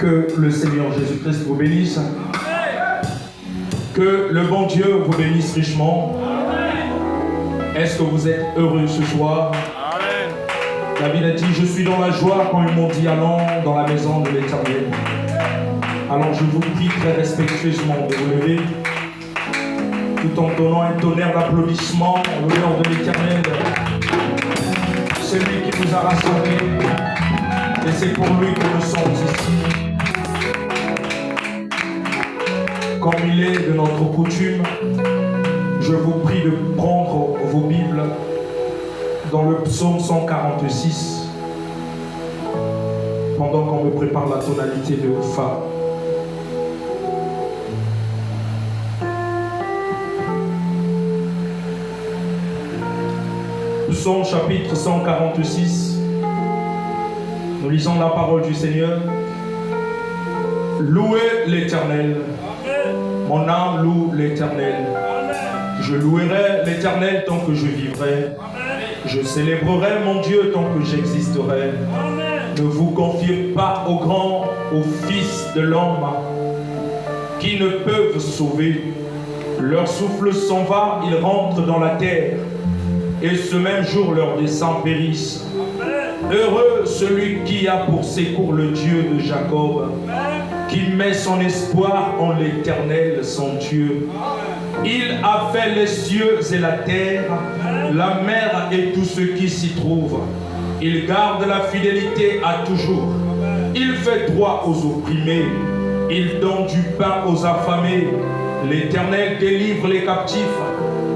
Que le Seigneur Jésus-Christ vous bénisse. Que le bon Dieu vous bénisse richement. Est-ce que vous êtes heureux ce soir? David a dit, je suis dans la joie quand ils m'ont dit, allons dans la maison de l'Éternel. Alors je vous prie très respectueusement de vous lever, tout en donnant un tonnerre d'applaudissements en l'honneur de l'Éternel. C'est lui qui nous a rassemblés et c'est pour lui que nous sommes ici. Comme il est de notre coutume, je vous prie de prendre vos Bibles dans le psaume 146 pendant qu'on me prépare la tonalité de Fa. Psaume chapitre 146, nous lisons la parole du Seigneur. Louez l'Éternel. Mon âme loue l'Éternel. Je louerai l'Éternel tant que je vivrai. Je célébrerai mon Dieu tant que j'existerai. Ne vous confiez pas aux grands, aux fils de l'homme, qui ne peuvent sauver. Leur souffle s'en va, ils rentrent dans la terre, et ce même jour leurs desseins périssent. Heureux celui qui a pour secours le Dieu de Jacob, qui met son espoir en l'Éternel, son Dieu. Il a fait les cieux et la terre, la mer et tout ce qui s'y trouve. Il garde la fidélité à toujours. Il fait droit aux opprimés. Il donne du pain aux affamés. L'Éternel délivre les captifs.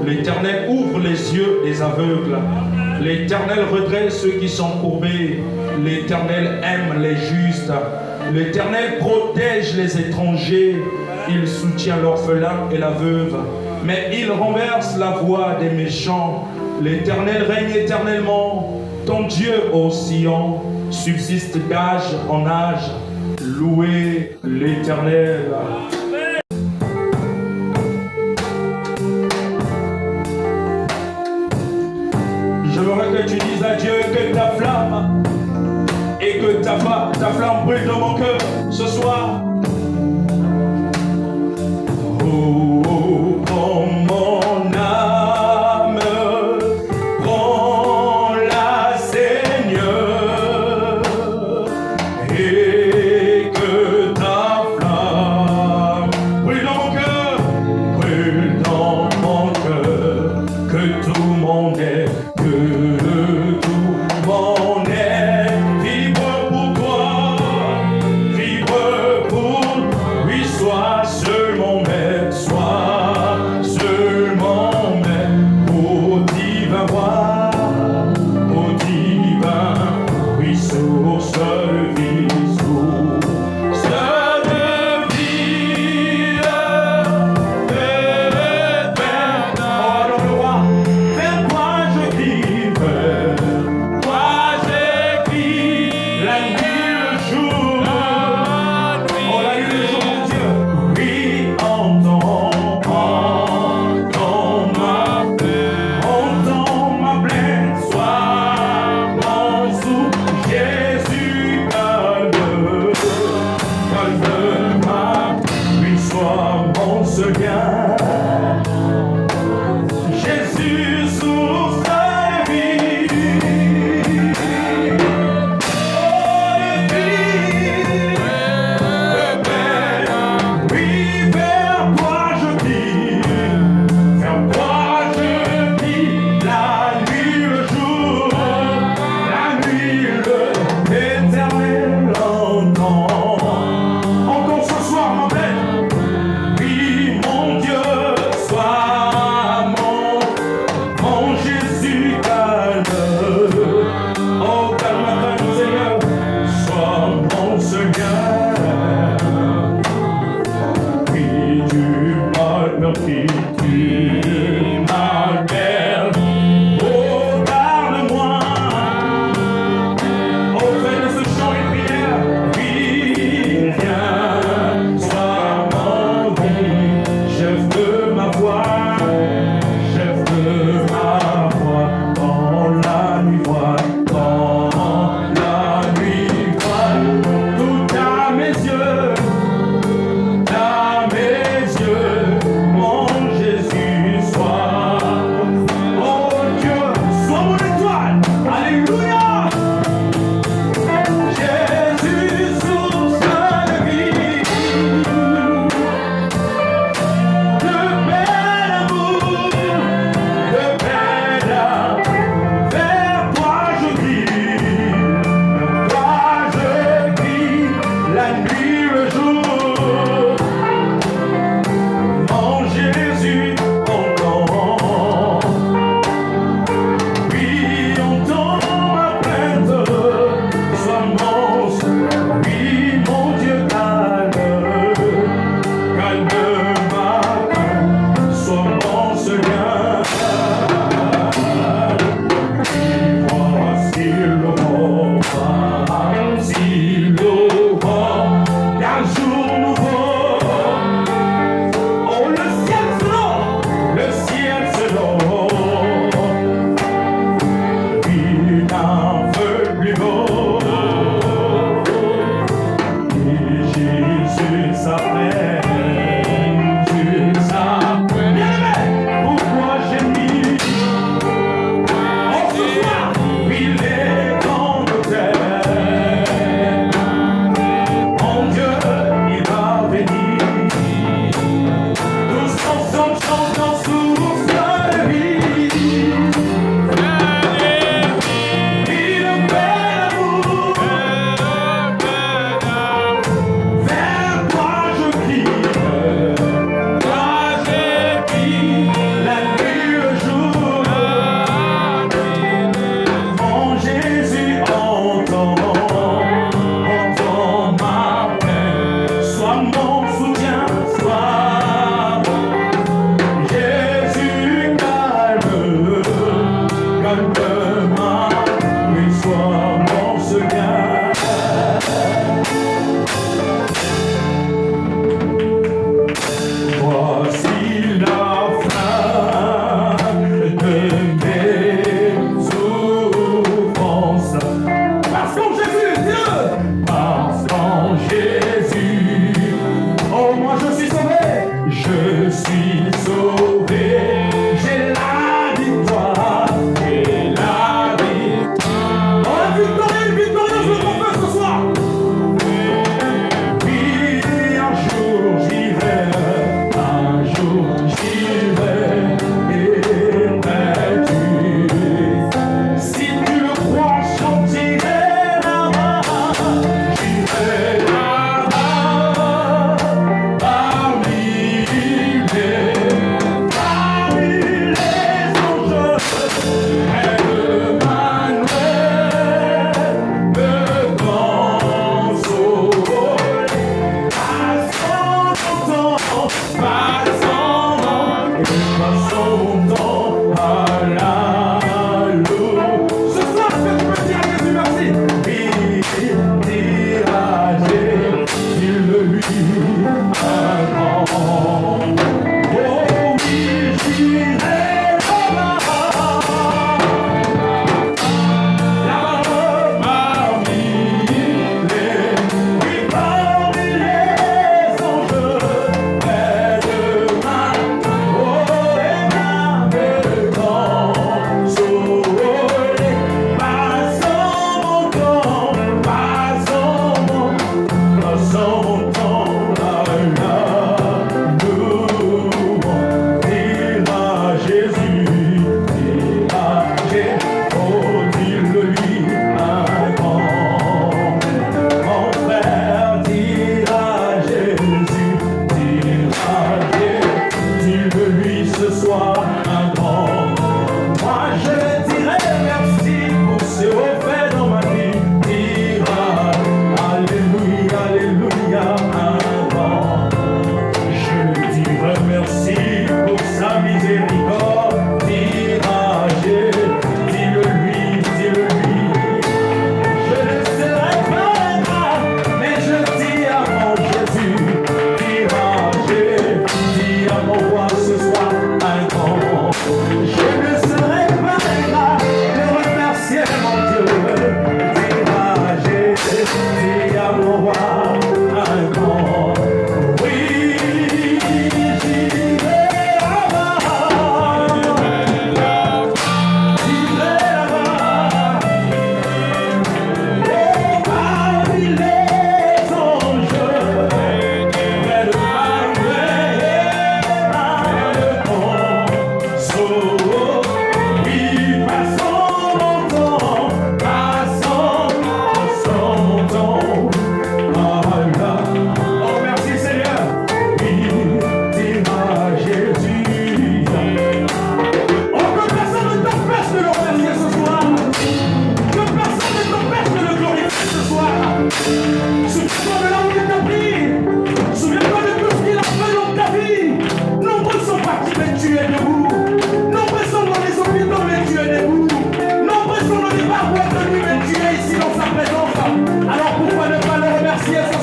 L'Éternel ouvre les yeux des aveugles. L'Éternel redresse ceux qui sont courbés. L'Éternel aime les justes. L'Éternel protège les étrangers. Il soutient l'orphelin et la veuve. Mais il renverse la voix des méchants. L'Éternel règne éternellement. Ton Dieu, ô Sion, subsiste d'âge en âge. Louez l'Éternel. Je voudrais que tu dises à Dieu que ta flamme et que ta flamme brûle dans mon cœur ce soir. Oh, oh, prends mon âme, prends-la, Seigneur, et que ta flamme brûle dans mon cœur, brûle dans mon cœur, que tout mon être, que tout mon être vibre pour toi, vibre pour lui, sois seulement maître, sois seulement maître, ô divin roi, ô divin, oui, source de vie, source de vie, oh le roi, vers toi je crie, vers toi j'écris, la nuit, le jour, oh la nuit, le jour, mon Dieu, oui, entends ma plainte, sois mon souffle, Jésus, calme ma, oui, sois mon seul bien. Jésus, source de vie, oh de vie, de paix, oui, vers toi je prie, vers toi je prie, la nuit, le jour, la nuit, l'Éternel entend ce soir ma plainte, oui, mon Dieu,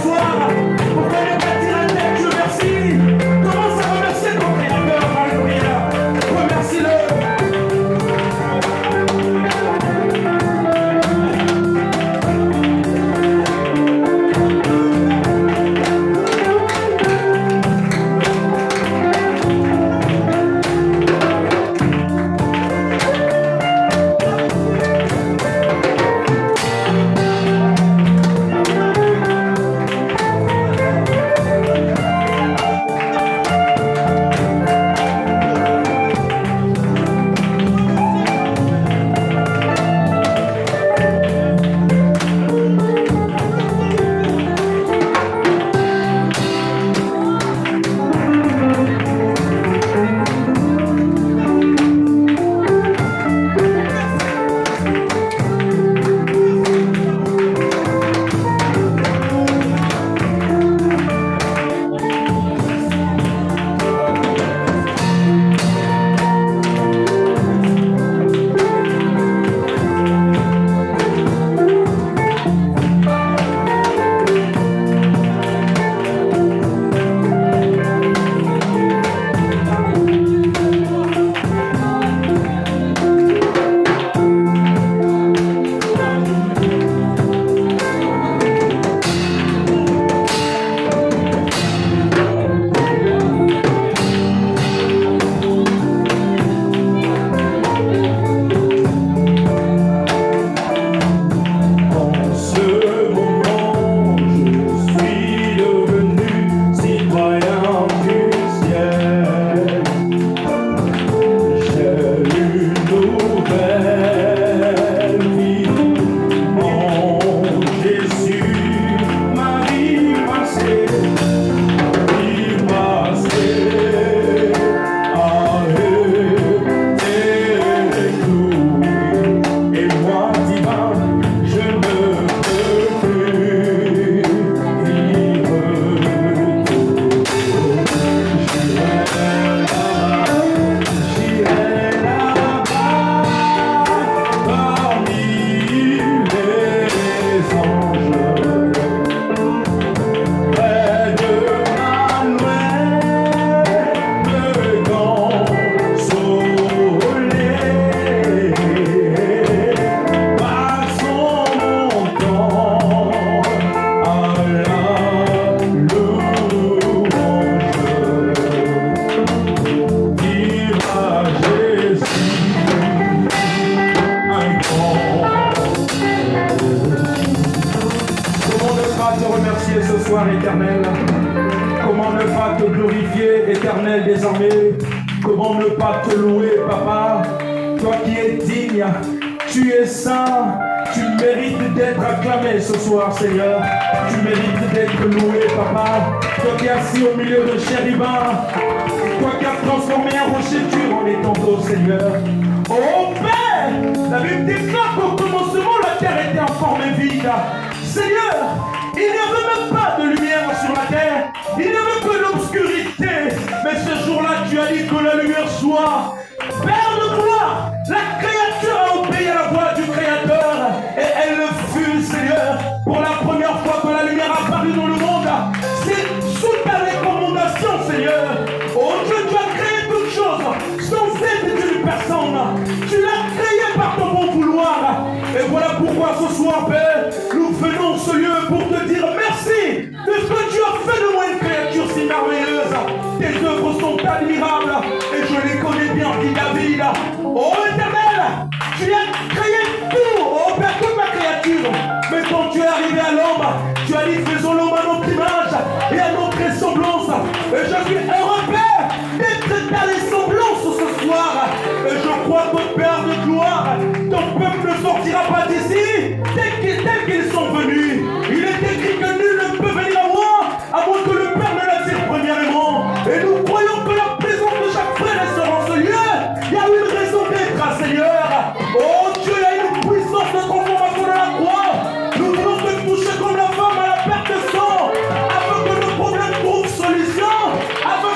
soir pour venir bâtir un tel Dieu. Merci. Commence à remercier ton Créateur. Alléluia. Remercie-le. Éternel, comment ne pas te glorifier, Éternel, désormais, comment ne pas te louer, Papa, toi qui es digne, tu es saint, tu mérites d'être acclamé ce soir, Seigneur, tu mérites d'être loué, Papa, toi qui es assis au milieu de chérubins, toi qui as transformé un rocher dur en étendard, Seigneur. Oh Père, la Bible déclare qu'au commencement la terre était informée vide. Seigneur, il n'y avait même pas de lumière sur la terre, il n'y avait que l'obscurité. Mais ce jour-là, tu as dit que la lumière soit. Père de gloire, la créature a obéi à la voix du Créateur et elle le fut, Seigneur. Pour la première fois que la lumière a apparu dans le monde, c'est sous ta recommandation, Seigneur. Oh Dieu, tu as créé toutes choses sans aide d'une personne. Tu l'as créé par ton bon vouloir. Et voilà pourquoi ce soir, Père, nous venons ce lieu pour te dire merci de ce que tu as fait de moi une créature si merveilleuse. Tes œuvres sont admirables et je les connais bien, dit David. Oh Éternel, tu as créé tout, oh Père, toute ma créature. Mais quand tu es arrivé à l'homme, tu as dit faisons l'homme à notre image et à notre ressemblance. Et je suis heureux, Père, d'être ta ressemblance ce soir. Et je crois que Père de gloire, ton peuple ne sortira pas d'ici tel qu'ils sont venus. Il est écrit que nul ne peut venir à moi, à moins que le Père ne l'attire premièrement. Et nous croyons que la présence de chaque frère et sœur en ce lieu, il y a une raison d'être, Seigneur. Oh Dieu, il y a une puissance de transformation de la croix. Nous voulons te toucher comme la femme à la perte de sang, afin que nos problèmes trouvent solution, afin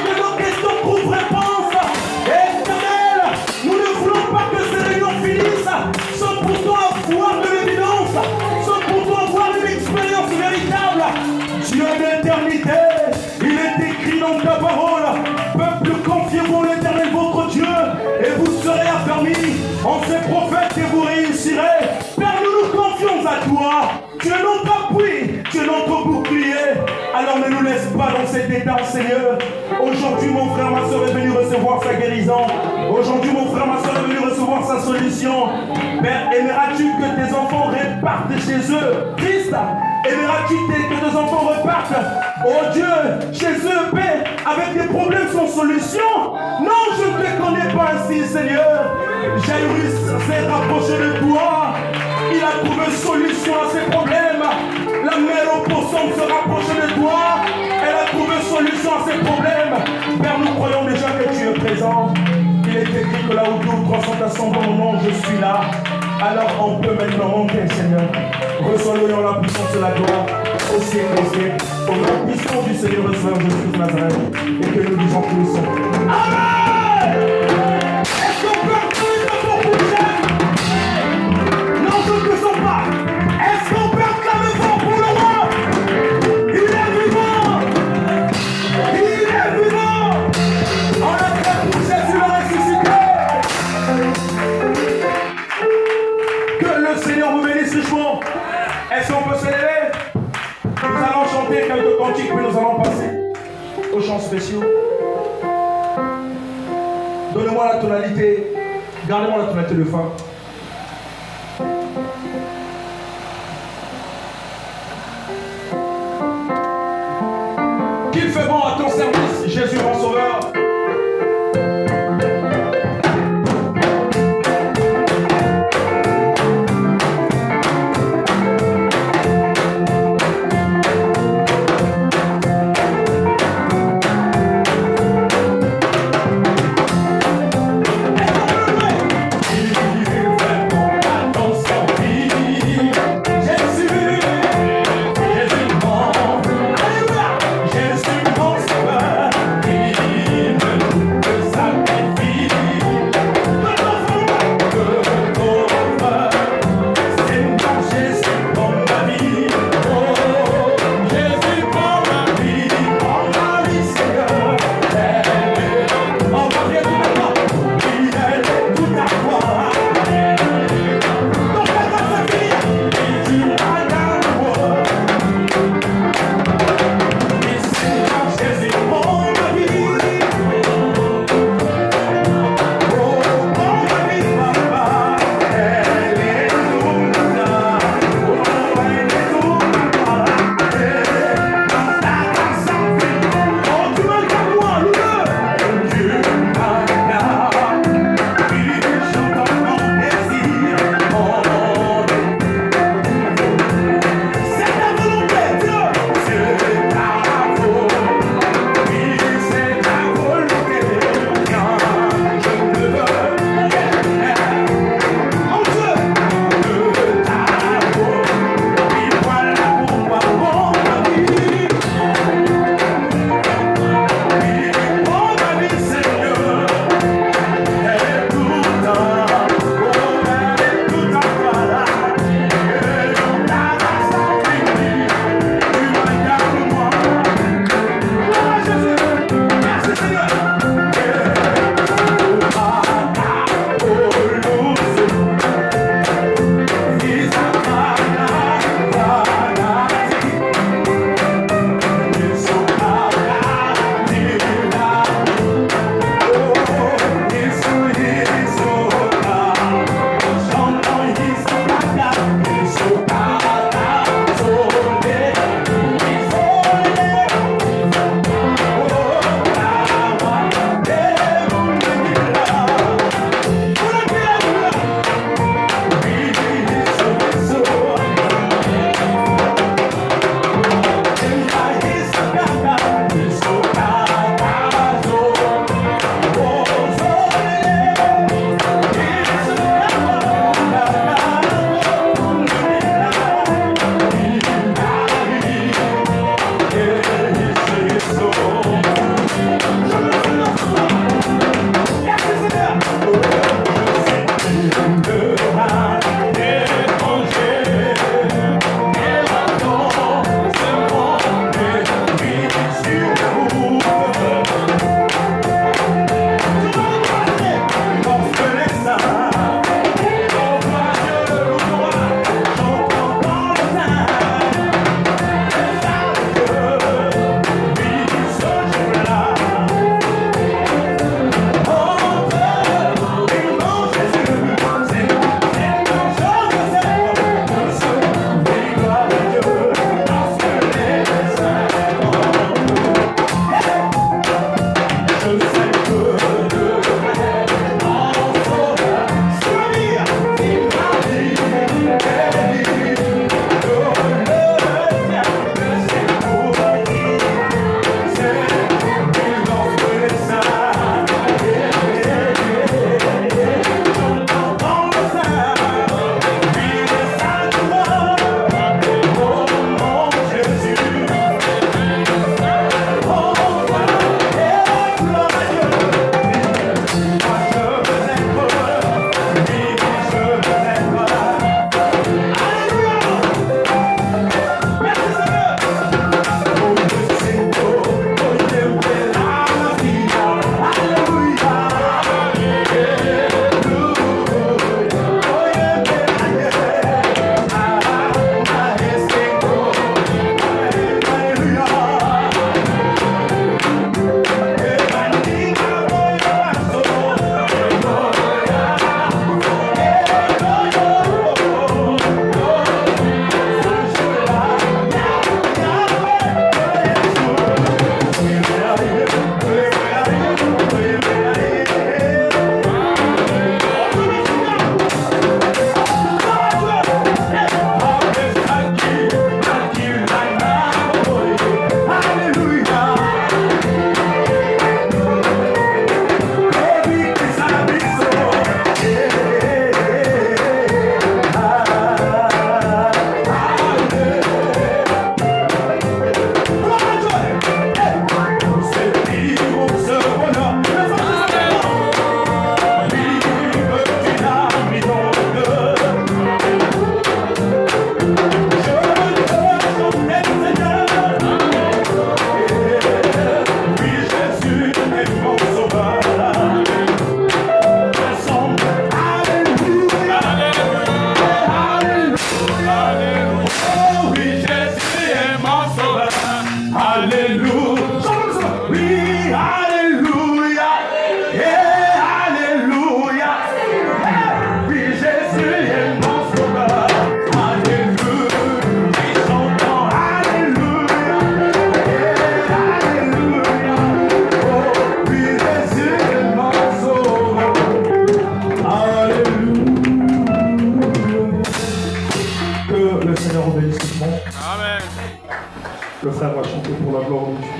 d'éternité. Il est écrit dans ta parole, peuple, confiez-vous en l'Éternel votre Dieu, et vous serez affermis en ses prophètes et vous réussirez. Père, nous nous confions à toi. Tu es notre appui, tu es notre bouclier. Alors ne nous laisse pas dans cet état, Seigneur. Aujourd'hui, mon frère, ma soeur est venu recevoir sa guérison. Aujourd'hui, mon frère, ma soeur est venu recevoir sa solution. Père, aimeras-tu que tes enfants repartent chez eux, Christ? Aimeras-tu que tes enfants repartent, oh Dieu, chez eux, Père, avec des problèmes sans solution? Non, je ne te connais pas ainsi, Seigneur. Jairus s'est rapproché de toi. Il a trouvé solution à ses problèmes. La mère au possum se rapprochait de toi. Elle a trouvé solution à ses problèmes. Père, nous croyons déjà que tu es présent. Il est écrit que là où 2 ou 3 sont assemblés dans mon nom, je suis là. Alors on peut maintenant monter, Seigneur. Reçois l'honneur, la puissance et la gloire au siècle des siècles. Au nom puissant du Seigneur et Sauveur Jésus de Nazareth. Et que nous disons tous. Amen! Est-ce qu'on peut acclamer notre bouche? Non, je ne te sens pas. Est-ce qu'on peut acclamer fort pour le roi? Il est vivant. Il est vivant. On acclame pour Jésus le ressuscité. Que le Seigneur vous bénisse richement. Est-ce qu'on peut se lever? Nous allons chanter quelques cantiques, puis nous allons passer aux chants spéciaux. Donnez-moi la tonalité. Gardez-moi la tonalité de fin. Qu'il fait bon à ton service, Jésus mon sauveur. Jésus, mon sauveur, il Alléluia. Oui, Alléluia. Yeah, Alléluia. Oui, Jésus est mon sauveur. Alléluia. Oui, chantons Alléluia. Yeah, Alléluia. Oh, oui, Jésus est mon sauveur. Alléluia. Que le Seigneur bénisse tout le monde. Amen. Le frère va chanter pour la gloire de Dieu.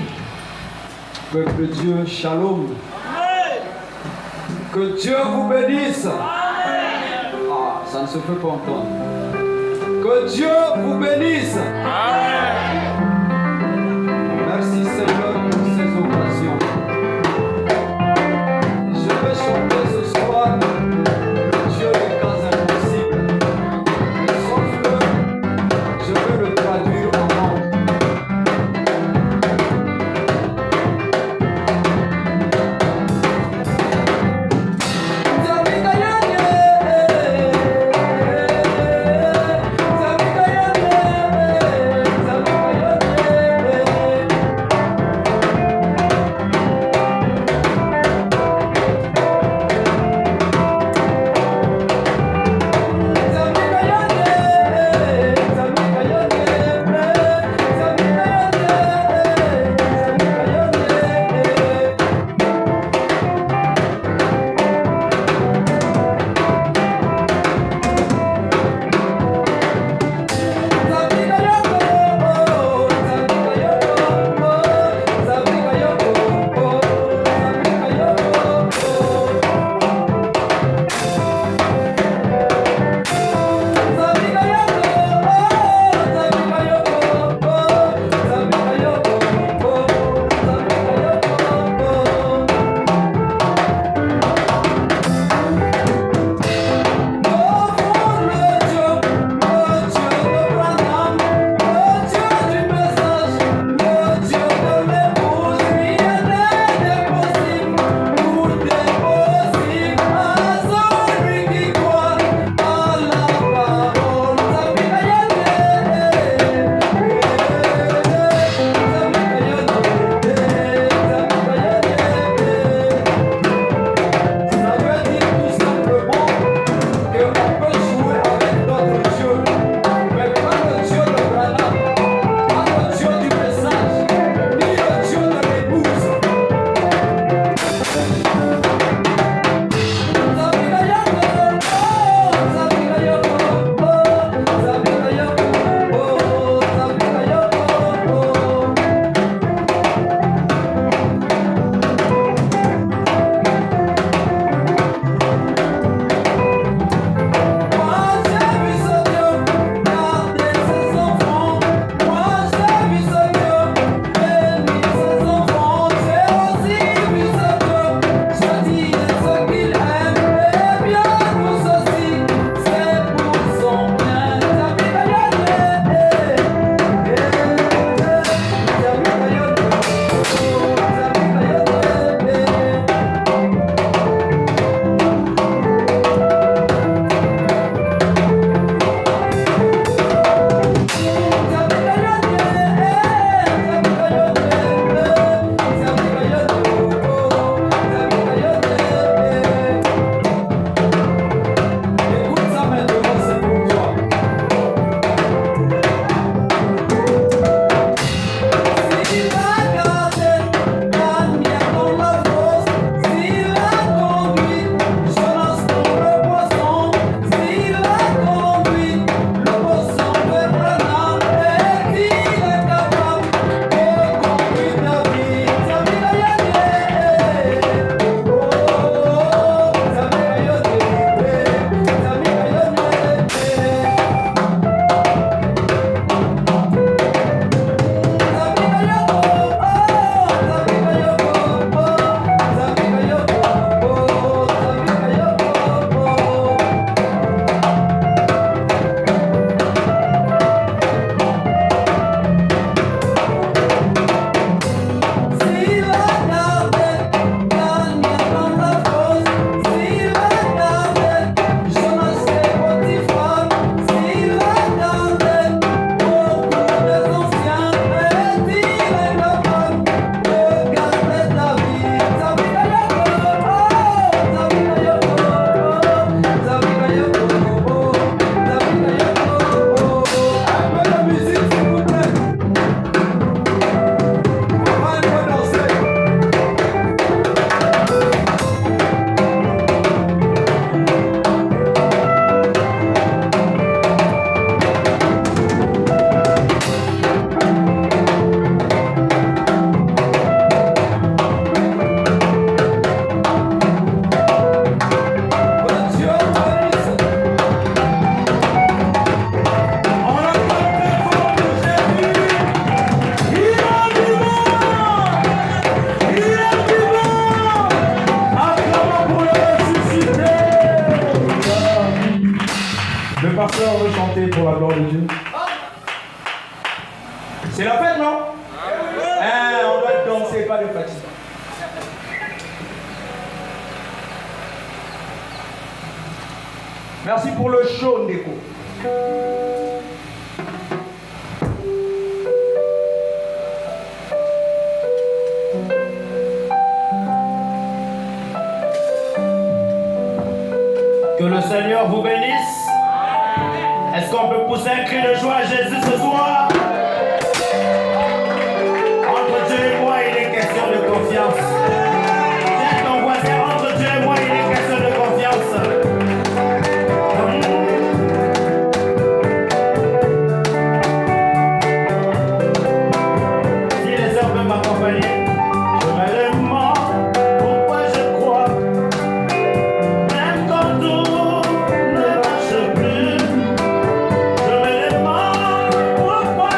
Peuple de Dieu, shalom. Que Dieu vous bénisse. Ah, ça ne se peut pas entendre. Que Dieu vous bénisse. Merci Seigneur pour ces occasions. Je vais chanter ce soir le Dieu des cas impossibles. Mais sauf que je veux le traduire en langue. Zabika C'est la fête, non? Hein, on doit danser, pas de fatigue. Merci pour le show, Ndeko. Que le Seigneur vous bénisse. Est-ce qu'on peut pousser un cri de joie à Jésus ce soir? Entre Dieu et moi, il est question de confiance. Tiens ton voisin, entre Dieu et moi, il est question de confiance. Si les sœurs peuvent m'accompagner, je me demande pourquoi je crois. Même quand tout ne marche plus, je me demande pourquoi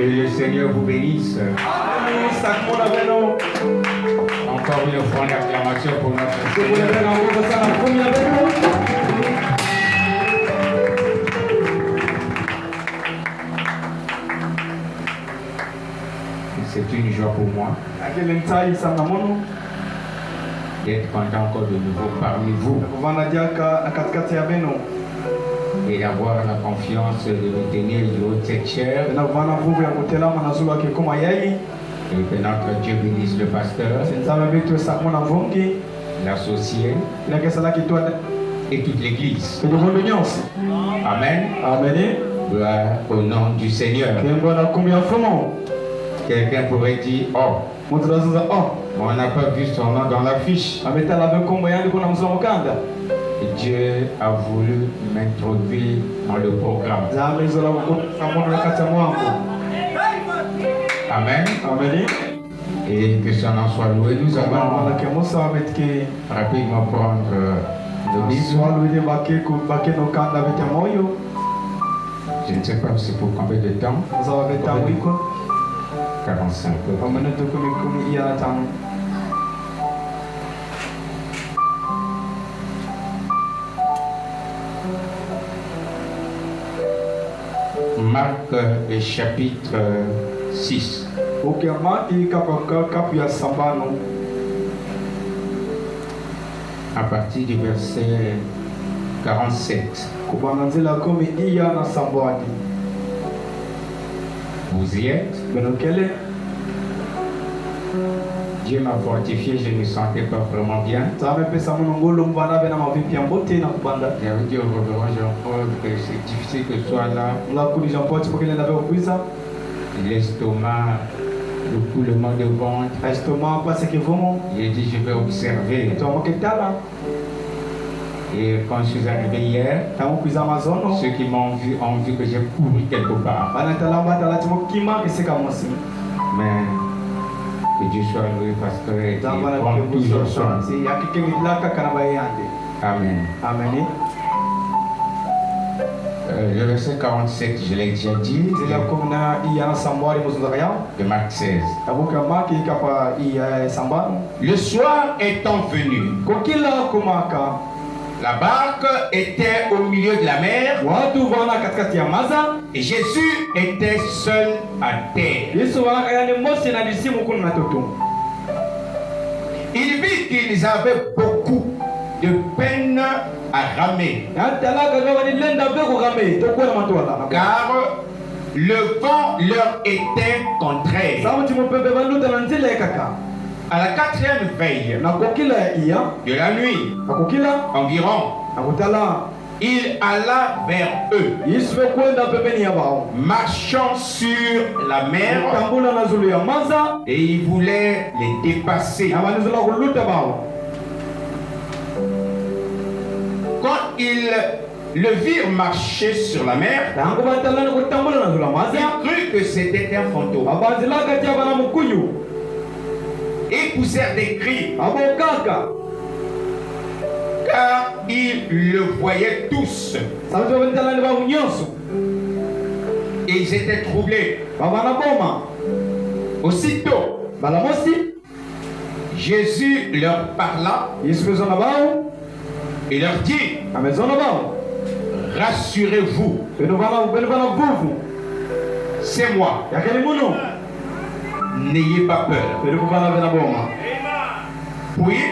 Que le Seigneur vous bénisse. Encore une fois, une acclamation pour notre Seigneur. C'est une joie pour moi d'être content encore de nouveau parmi vous et d'avoir la confiance de me tenir du haut de cette chair. Et que notre Dieu bénisse le pasteur, l'associé et toute l'église. Amen. Gloire au nom du Seigneur. Quelqu'un pourrait dire, oh, on n'a pas vu son nom dans l'affiche. Dieu a voulu m'introduire dans le programme. Amen. Et que son nom soit loué. Nous allons rapidement prendre nos Bibles. Je ne sais pas c'est pour combien de temps. 45. Marc chapitre 6. À partir du verset 47. Vous y êtes? Dieu m'a fortifié, je ne me sentais pas vraiment bien. J'avais dit au reverend Jean-Paul que c'est difficile que ce soit là. L'estomac, le coulement de ventre. J'ai dit je vais observer. Et quand je suis arrivé hier, ceux qui m'ont vu ont vu que j'ai couru quelque part. Mais que Dieu soit loué parce que il prend toujours soin. Amen. Le verset 47, je l'ai déjà dit, de Marc 16. Le soir étant venu, la barque était au milieu de la mer et Jésus était seul à terre. Il vit qu'ils avaient beaucoup de peine à ramer, car le vent leur était contraire. À la 4e veille de la nuit, environ, il alla vers eux, marchant sur la mer, et il voulait les dépasser. Quand ils le virent marcher sur la mer, ils crurent que c'était un fantôme. Et poussèrent des cris, car ils le voyaient tous. Et ils étaient troublés. Aussitôt, Jésus leur parla et leur dit, rassurez-vous, c'est moi. N'ayez pas peur. Puis,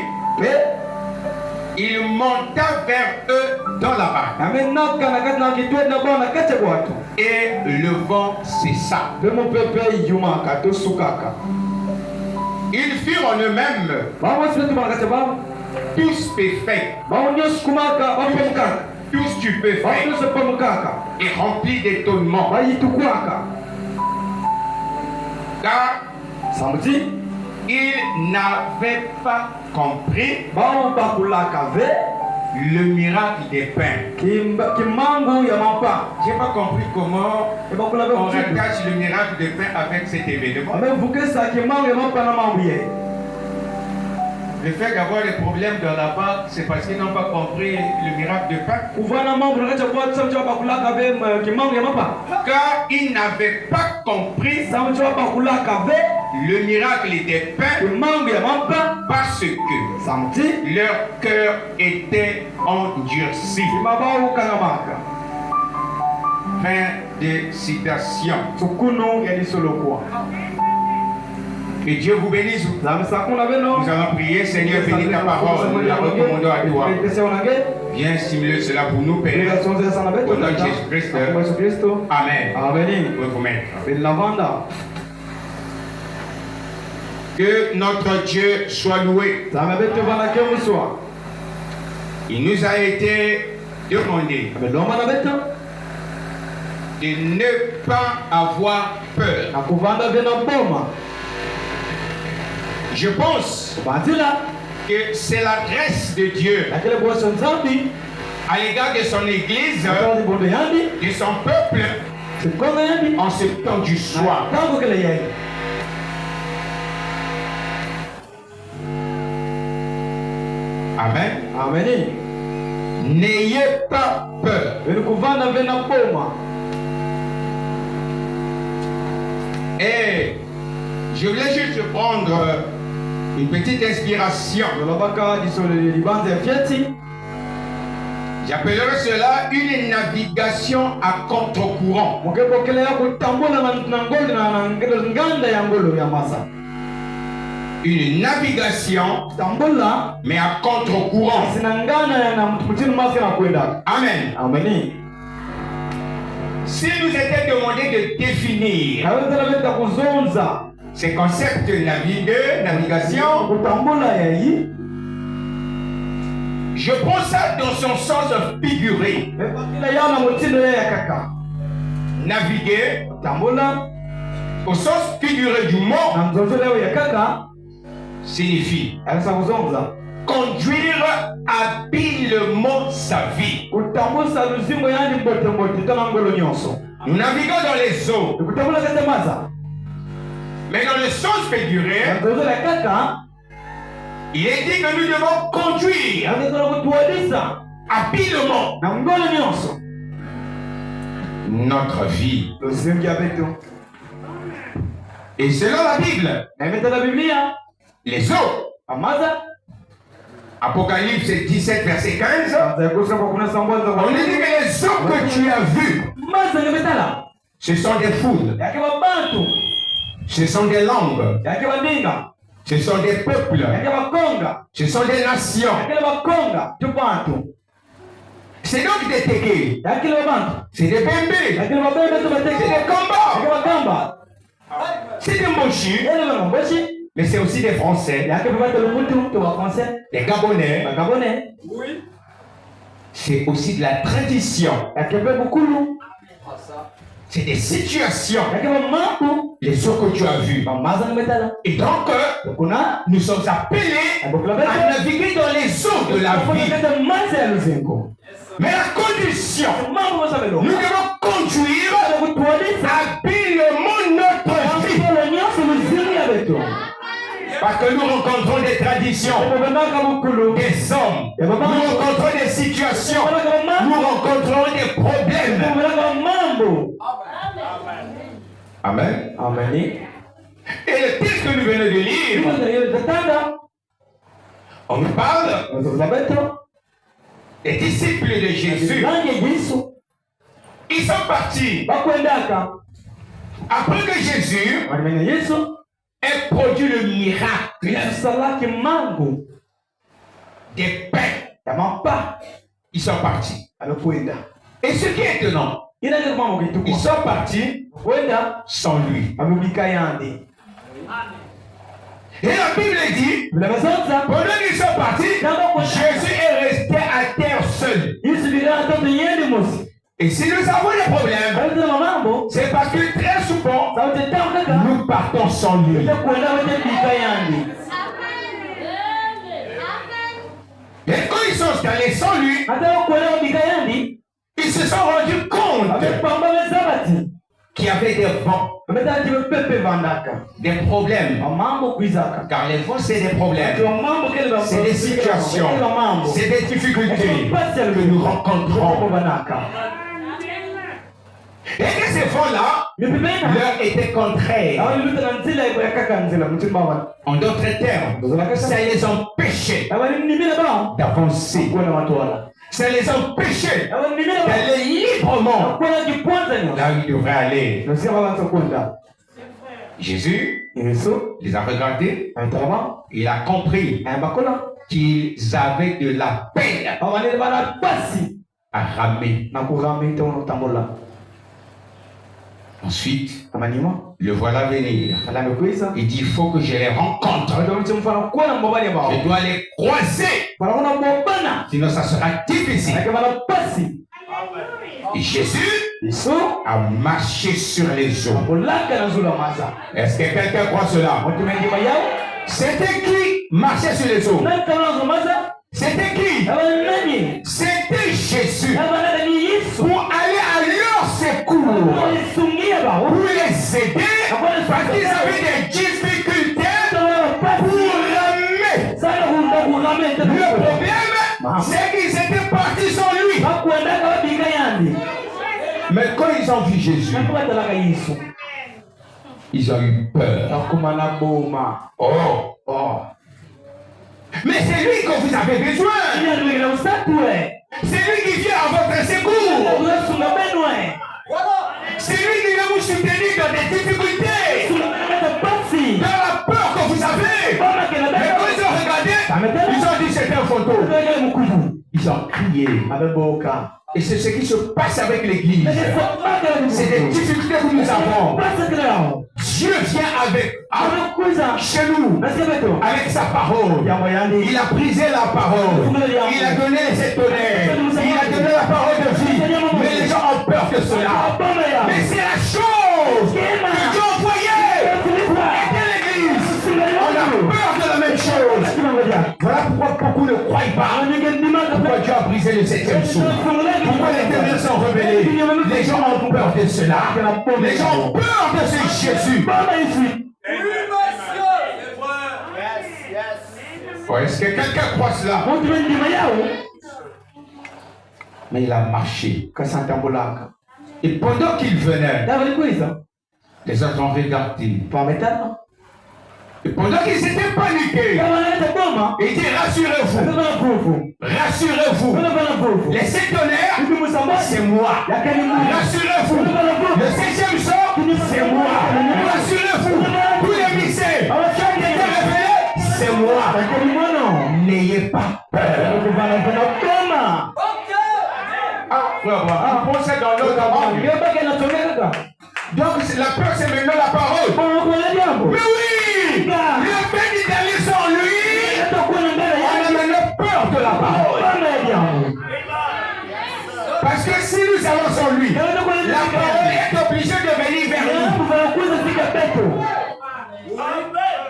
il monta vers eux dans la barque. Et le vent cessa. Ils furent en eux-mêmes tous stupéfaits, tous stupéfaits et remplis d'étonnement. Car ils n'avaient pas compris le miracle des pains. J'ai pas compris comment on rattache le miracle des pains avec cet événement. Le fait d'avoir des problèmes dans la banque, c'est parce qu'ils n'ont pas compris le miracle de Pâques. Car ils n'avaient pas compris le miracle des pains parce que leur cœur était endurci. Fin de citation. Que Dieu vous bénisse. Nous allons prier, Seigneur, bénis ta parole. Nous la recommandons à toi. Viens stimuler cela pour nous, Père. Au nom de Jésus-Christ. Amen. Votre maître. Que notre Dieu soit loué. Il nous a été demandé de ne pas avoir peur. Je pense que c'est l'adresse de Dieu à l'égard de son Église, de son peuple, en ce temps du soir. Amen. N'ayez pas peur. Et je voulais juste prendre une petite inspiration. J'appellerais cela une navigation à contre-courant. Une navigation, mais à contre-courant. Amen. Si nous était demandé de définir ces concepts de navigation, je prends ça dans son sens figuré. Naviguer, au sens figuré du mot, signifie conduire habilement sa vie. Nous naviguons dans les eaux. Mais dans le sens figuré, il est dit que nous devons conduire habilement notre vie. Et selon la Bible, les eaux, Apocalypse 17, verset 15, on dit que les eaux que tu as vues, ce sont des foules, ce sont des langues, ce sont des peuples, ce sont des nations. C'est donc des tégués, c'est des bébés, c'est des combats, c'est des mochis, mais c'est aussi des Français, des Gabonais. C'est aussi de la tradition. C'est des situations, les eaux que tu as vues. Et donc, nous sommes appelés à naviguer dans les eaux de la vie. Mais la condition, nous devons conduire habilement notre vie. Parce que nous rencontrons des traditions, des hommes, nous rencontrons des situations, nous rencontrons des problèmes. Amen. Et le texte que nous venons de lire, on nous parle des disciples de Jésus. Ils sont partis après que Jésus ait produit le miracle des pains. Ils sont partis. Et ce qui est étonnant, ils sont partis sans lui. Et la Bible dit, pendant qu'ils sont partis, Jésus est resté à terre seul. Et si nous avons des problèmes, c'est parce que très souvent, nous partons sans lui. Et quand ils sont installés sans lui, ils se sont rendus compte qui avait des vents, des problèmes. Car les vents, c'est des problèmes. C'est des situations. C'est des difficultés que nous rencontrons. Et que ces vents-là leur étaient contraires. En d'autres termes, ça les empêchait d'avancer. Ça les empêchait d'aller librement là où ils devraient aller. Jésus les a regardés. Il a compris qu'ils avaient de la peine à ramer. Ensuite, le voilà venir. Il dit, il faut que je les rencontre. Je dois les croiser. Sinon, ça sera difficile. Et Jésus a marché sur les eaux. Est-ce que quelqu'un croit cela? C'était qui marchait sur les eaux? C'était qui? C'était Jésus. Pour aller à leur secours, pour les aider, parce qu'ils avaient des difficultés pour ramer. Le problème, c'est qu'ils étaient partis sans lui. Mais quand ils ont vu Jésus, ils ont eu peur. Mais c'est lui que vous avez besoin. C'est lui qui vient à votre secours. C'est lui qui va vous soutenir dans des difficultés, dans la peur que vous avez. Mais quand ils ont regardé, ils ont dit c'était un fantôme. Ils ont crié. Et c'est ce qui se passe avec l'église. C'est des difficultés que nous avons. Dieu vient avec chez nous, avec sa parole. Il a brisé la parole. Il a donné les étonnaires. Il a donné la parole de vie. Mais les gens ont peur de cela. Mais c'est la chose que Dieu a envoyée. Et l'église, on a peur de la même chose. Voilà pourquoi beaucoup ne croient pas. Pourquoi Dieu a brisé le 7e jour. Pourquoi les ténèbres sont rebellés. Les gens ont peur de cela. Les gens ont peur de ce Jésus. Est-ce que quelqu'un croit cela? Mais il a marché. Et pendant qu'il venait, les autres ont regardé. Et pendant qu'ils étaient paniqués, il dit rassurez-vous. Rassurez-vous. Les sétonnaires, c'est moi. Rassurez-vous. Le 7e sort, c'est moi. Rassurez-vous. Tous les mystères qui ont été révélés, c'est moi. N'ayez pas peur. Ah, pensez dans l'autre monde. Donc la peur, c'est maintenant la parole. Mais oui, le béni d'aller sans lui, on a maintenant peur de la parole. Parce que si nous allons sans lui, la parole est obligée de venir vers nous.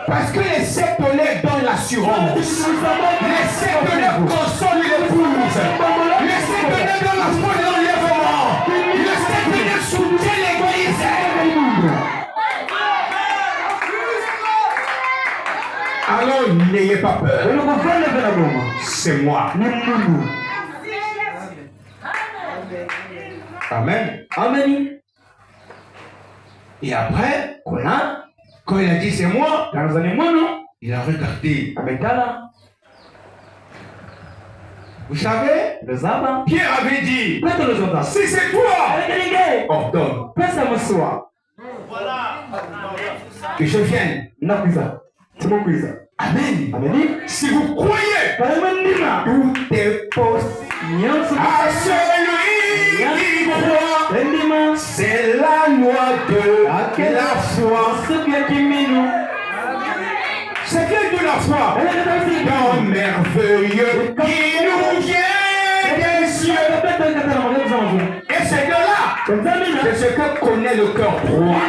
Parce que les septonnaires donnent l'assurance. Les septonnaires consolent l'épouse. Les septonnaires donnent la foi de l'enlèvement. Les septonnaires soutiennent l'église. Alors n'ayez pas peur. C'est moi. Amen. Amen. Et après, quand il a dit c'est moi, il a regardé. Vous savez, Pierre avait dit, si c'est toi, ordonne que je vienne. Amen. Si vous croyez, tout est possible à celui qui croit. C'est la loi de la foi. C'est que de la foi. Dans merveilleux qui nous vient des cieux. Et c'est de là. C'est ce que connaît le cœur droit.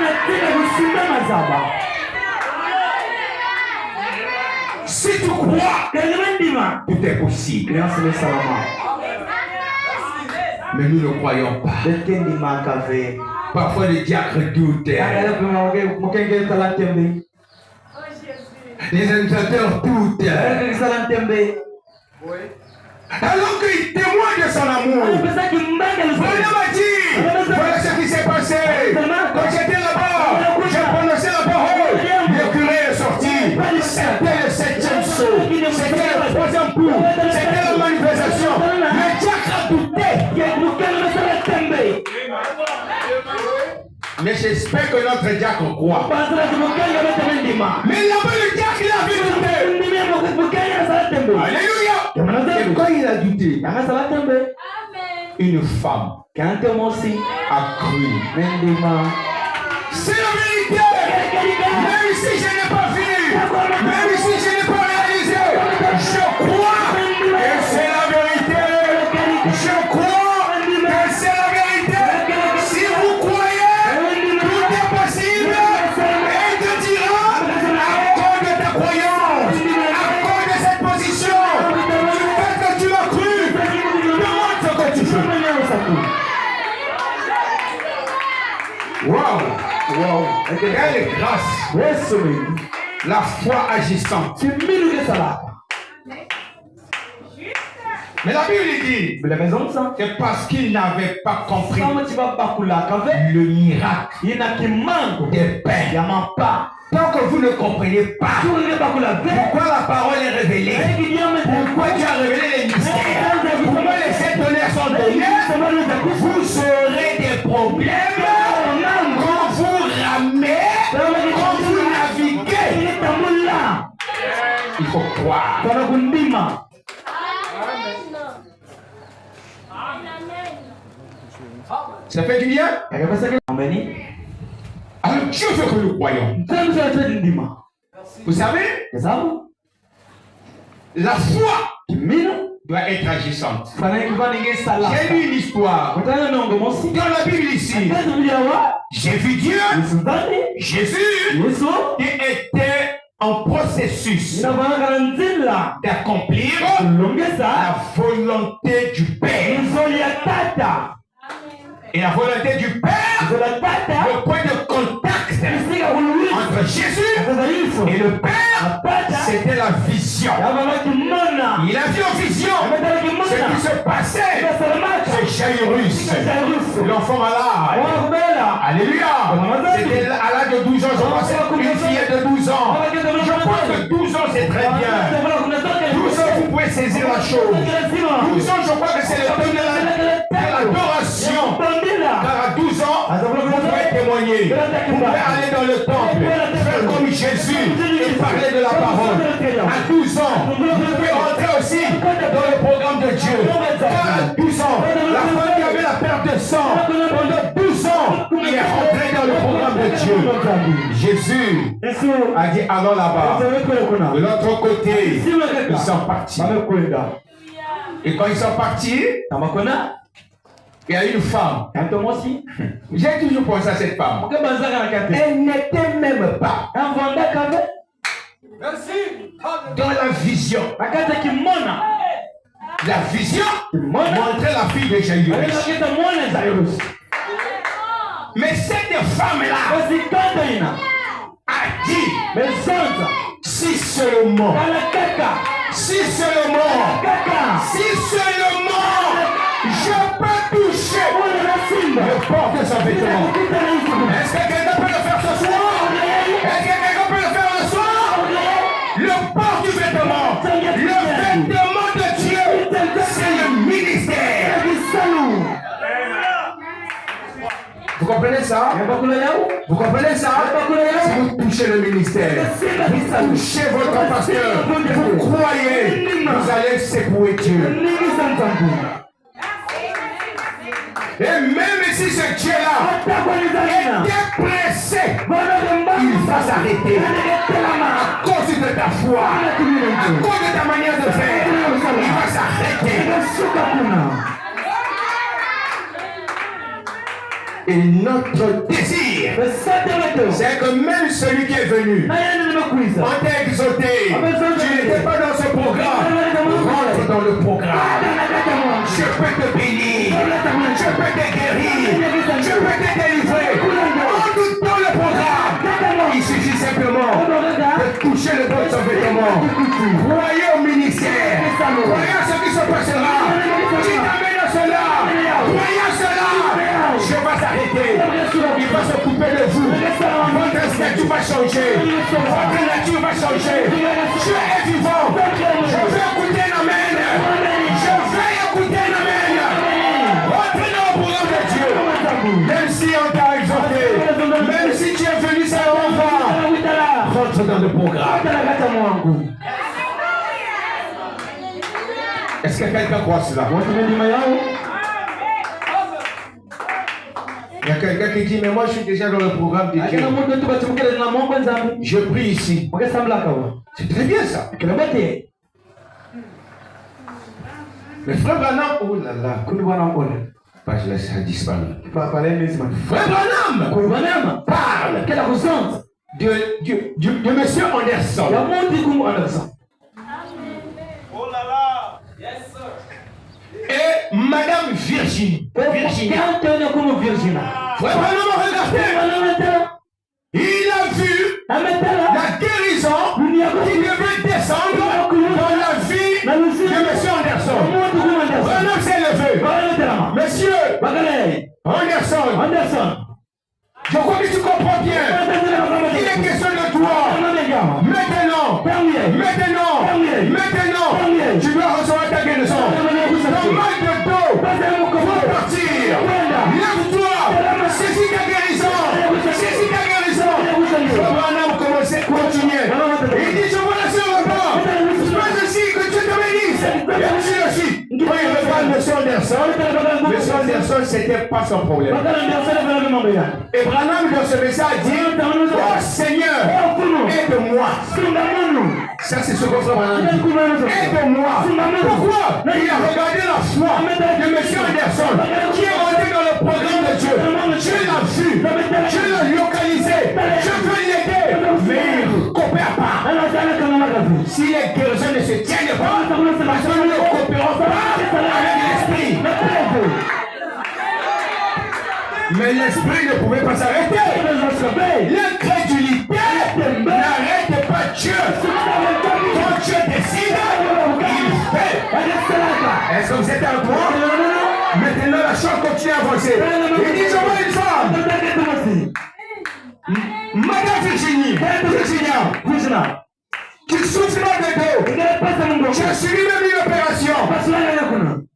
Si tu crois, tout est possible. Mais nous ne croyons pas. Parfois les diacres doutent. Les animateurs doutent. Alors qu'il témoigne de son amour. Voilà m'a dit, voilà ce qui s'est passé. Quand j'étais là-bas, j'ai prononcé la parole. Le curé est sorti. C'était le 7e saut. C'était le 3e coup. C'était la manifestation. Le diacre a douté. Mais j'espère que notre diacre croit. Mais là-bas, le diacre, il a vu douter. Alléluia. Et quand il a douté, une femme a cru. C'est la vérité. Même si je n'ai pas vu, même si je n'ai pas réalisé, je crois que c'est la vérité. Je crois que c'est la vérité. Si vous croyez, tout est possible. Et te dira, à cause de ta croyance, à cause de cette position, du fait que tu l'as cru, demande ce que tu veux. Wow. Quelle grâce. La foi agissante. Mais la Bible dit que parce qu'il n'avait pas compris le miracle des pains. Tant que vous ne comprenez pas pourquoi la parole est révélée, pourquoi Dieu a révélé les mystères, pourquoi les 7 tonnerres sont donnés, vous aurez des problèmes quand vous ramez, quand vous naviguez. Il faut croire. Ça fait du bien? Alors Dieu veut que nous croyons. Vous savez, la foi doit être agissante. J'ai lu une histoire dans la Bible ici. J'ai vu Dieu, Jésus, qui était en processus d'accomplir la volonté du Père. Et la volonté du Père, le point de contact entre Jésus et le Père, c'était la vision. Il a vu en vision ce qui se passait chez Jairus, l'enfant malade. Alléluia. C'était à l'âge de 12 ans, je pensais une fillette de 12 ans. Je crois que 12 ans c'est très bien. 12 ans vous pouvez saisir la chose. 12 ans je crois que c'est le temps de l'adoration. Car à 12 ans, vous pouvez témoigner. Vous pouvez aller dans le temple, faire comme Jésus et parler de la parole. À 12 ans, vous pouvez rentrer aussi dans le programme de Dieu. Car à 12 ans, la femme qui avait la perte de sang, pendant 12 ans, il est rentré dans le programme de Dieu. Jésus a dit allons là-bas. De l'autre côté, ils sont partis. Et quand ils sont partis, il y a une femme. J'ai toujours pensé à cette femme. Elle n'était même pas dans la vision. La vision montrait la fille de Jairus. Mais cette femme-là a dit si seulement, je peux toucher le port de son vêtement. Est-ce que quelqu'un peut le faire ce soir? Est-ce que quelqu'un peut le faire le soir? Le port du vêtement, le vêtement de Dieu, c'est le ministère. Vous comprenez ça? Vous comprenez ça? Si vous touchez le ministère, vous touchez votre pasteur, vous croyez, vous allez secouer Dieu. Et même si ce Dieu-là était pressé, il va s'arrêter à cause de ta foi, à cause de ta manière de faire. Il va s'arrêter. Et notre désir, c'est que même celui qui est venu, on t'a exauté, tu n'étais pas dans ce programme, rentre dans le programme. Je peux te bénir, je peux te guérir, je peux te délivrer. péché va s'arrêter. Il va s'occuper de vous. Votre statut va changer. Votre nature va changer. Dieu est vivant. Je veux écouter un amen. Je veux écouter un amen. Rentrez dans le programme de Dieu. Même si on t'a exhorté, même si tu es venu ça va, rentre dans le programme. Est-ce que quelqu'un croit cela? Il y a quelqu'un qui dit, mais moi je suis déjà dans le programme de Dieu. Je prie ici. C'est très bien ça. Mais frère Branham, oh là là, pas je laisse ça disparaître. Frère Branham parle de monsieur Anderson. Oh là là. Yes sir. Et Madame Virginie. Frère Branham, regardez. Il a vu la guérison qui devait descendre dans la vie de monsieur Anderson. Branham s'est levé. Monsieur Anderson, je crois que tu comprends bien. Il est question de toi. Maintenant, tu dois recevoir ta guérison. Ton mal de dos va partir. Lève-toi. Saisis ta guérison. Branham continuait. Il dit, je vois la sœur là-bas. Moi aussi, que Dieu te bénisse. Merci aussi. Quand il regarde monsieur Anderson, c'était pas son problème. Et Branham dans ce message dit, oh Seigneur, aide-moi. Ça c'est ce qu'on fait Branham dit. Aide-moi. Pourquoi? Il a regardé la foi de monsieur Anderson qui est rentré dans le programme de Dieu. Dieu l'a vu, Dieu l'a localisé, je veux l'aider, mais il ne coopère pas. Si les guérisons ne se tiennent pas, parce que nous ne coopérons pas avec l'esprit. Mais l'esprit ne pouvait pas s'arrêter. L'incrédulité n'arrête pas Dieu. Quand Dieu décide, il fait. Est-ce que vous êtes un point? Maintenant la chose continue à avancer. Il dit, je vois une femme. Madame Virginia, qui souffre de dos. J'ai suivi même une opération.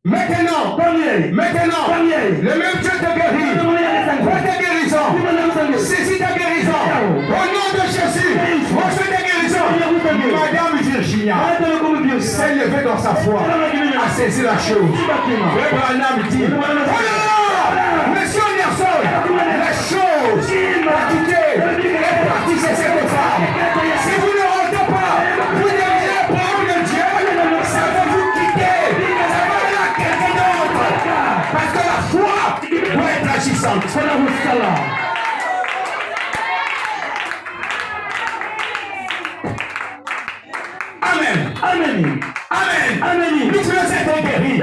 Maintenant, le même Dieu te guérit. Vois ta guérison. Saisis ta guérison. Au nom de Jésus, reçois ta guérison. Madame Virginia s'est levée dans sa foi, a saisi la chose. Frère Branham dit, oh là, monsieur Anderson, la chose a quitté, est partie chez cette femme. Si vous ne rentrez pas, vous devenez le programme de Dieu, ça va vous quitter, ça va aller à quelqu'un d'autre. Parce que la foi doit être agissante. Amen. Nous voulons être guéris.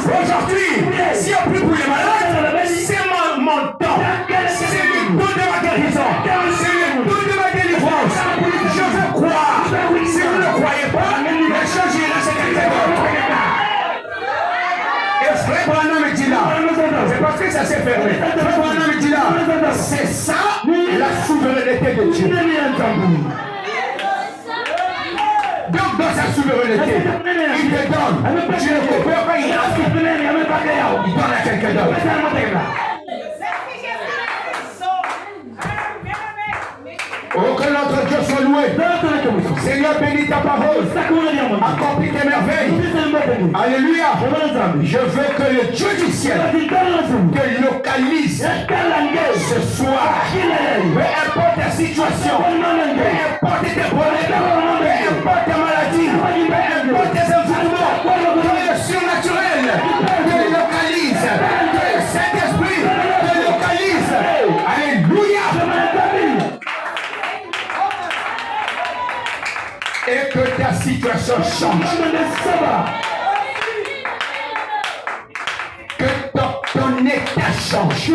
Aujourd'hui, si on prie pour les malades, c'est mon temps. C'est le don de ma guérison. C'est le don de ma délivrance. Je veux croire. Si vous ne croyez pas, les choses iront chez quelqu'un d'autre. Et frère Branham me dit là, c'est parce que ça s'est fermé. Frère Branham me dit là, c'est ça la souveraineté de Dieu. Donc dans sa souveraineté, il te donne. Tu ne coopères pas, il donne à quelqu'un d'autre. Oh, que notre Dieu soit loué. Seigneur, bénis ta parole. Accomplis tes merveilles. Alléluia. Je veux que le Dieu du ciel te localise ce soir. Peu importe ta situation, peu importe tes problèmes, peu importe ta maladie, peu importe tes environnements, que le surnaturel te localise, que le Saint-Esprit te localise. Alléluia. Et que ta situation change. Que ton état change.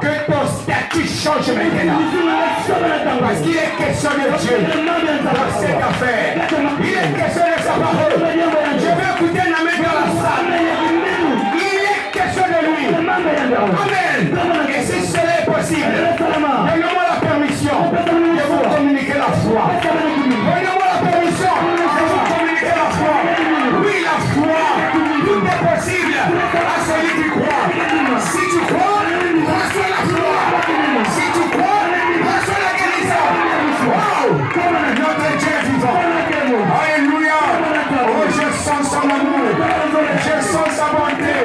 Que ton statut change maintenant. Parce qu'il est question de Dieu dans cette affaire. Il est question de sa parole. Je vais écouter un amen dans la salle. Il est question de lui. Amen. Et si cela est possible, donnez-moi la permission de vous communiquer la foi. Donnez-moi la permission de vous communiquer la foi. Oui, la foi. Tout est possible à celui qui croit. Si tu crois, reçois la foi. Si tu crois, reçois la guérison. Wow! Notre Dieu est vivant. Alléluia. Oh, je sens son amour. Je sens sa bonté.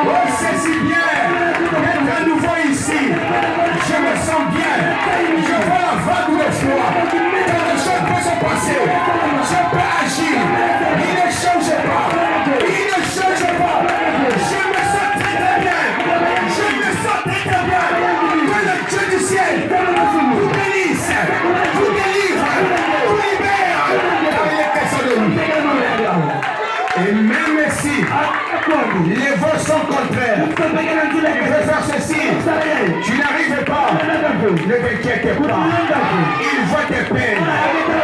Oh, c'est si bien d'être à nouveau ici. Je me sens bien. Je vois la vague de foi. Quelque chose peut se passer. Je peux agir. Il ne change pas. Il ne change pas. Je me sens très très bien. Je me sens très très bien. Que le Dieu du ciel vous bénisse, vous délivre, vous libère. Dans les personnes de lui. Et même si les voix sont contraires, il veut faire ceci, tu n'arrives pas, ne t'inquiète pas. Il voit tes peines,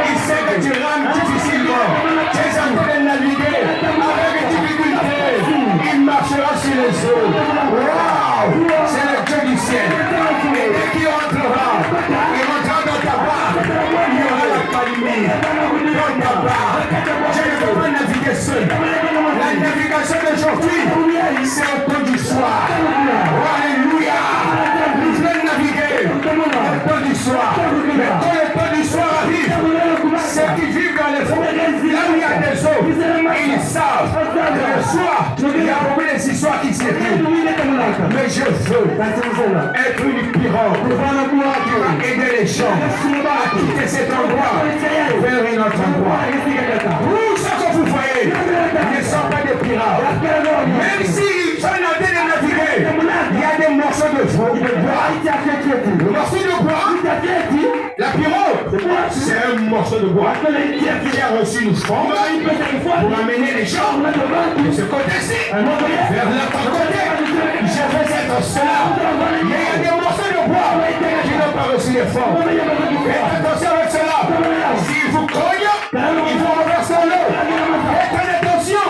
il sait que tu rames difficilement, tu es en train de naviguer avec difficulté, il marchera sur les eaux. Waouh, c'est le Dieu du ciel. Et dès qu'il rentrera dans ta barre, il y aura la calmie dans ta barre. Je ne peux pas naviguer seul. La navigation d'aujourd'hui, c'est au temps du soir. Alléluia. Nous voulons naviguer au temps du soir. Mais quand le temps du soir arrive, ceux qui vivent dans les fonds, là où il y a des eaux, ils savent que le soir, il y a beaucoup des histoires qui s'écrivent. Mais je veux être une pirogue pour aider les gens à quitter cet endroit vers un autre endroit. Tout ce que vous voyez ne sont pas des pirates. Même s'ils sont en train de naviguer, il y a des morceaux de bois. Le morceau de bois, la pirogue, c'est un morceau de bois qui a reçu une forme pour amener les gens de ce côté-ci vers l'autre côté. Je veux être cela. Mais il y a des morceaux de bois qui n'ont pas reçu les formes. Faites attention avec cela. S'ils vous cognent, ils vont renverser l'eau. Faites attention.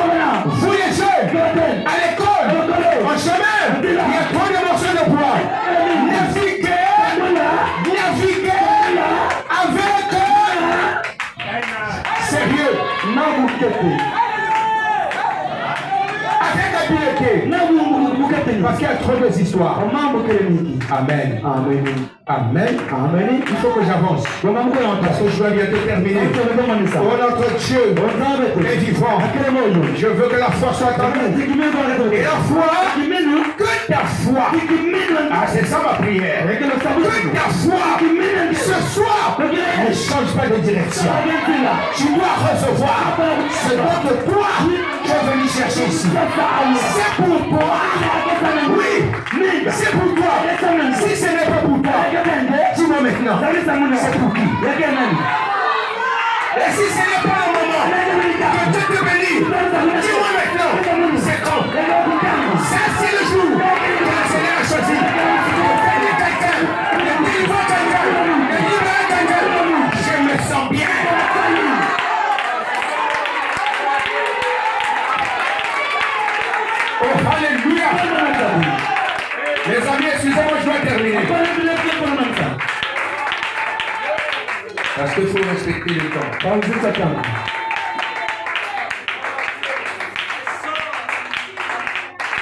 Vous les jeunes, à l'école, en chemin, il y a trop de morceaux de bois. Naviguez avec sérieux. Avec habileté. Parce qu'il y a trop d'histoires. Amen. Amen. Il faut que j'avance. Parce que je dois bientôt terminer. Oh, notre Dieu est vivant. Je veux que la foi soit en nous. Et la foi, que ta foi. Ah, c'est ça ma prière. Que ta foi, ce soir, ne change pas de direction. Tu dois recevoir ce dont toi, tu es venu chercher ici. C'est pour toi. Oui, c'est pour toi. Si ce n'est pas pour toi, dis-moi maintenant, c'est pour qui? Et si ce n'est pas le moment que Dieu te bénisse, dis-moi maintenant, c'est quand? Ça, c'est le jour que le Seigneur a choisi. De bénir quelqu'un, de délivrer quelqu'un, de libérer quelqu'un. Je me sens bien. Oh, alléluia. Les amis, excusez-moi, je dois terminer. Parce qu'il faut respecter le temps.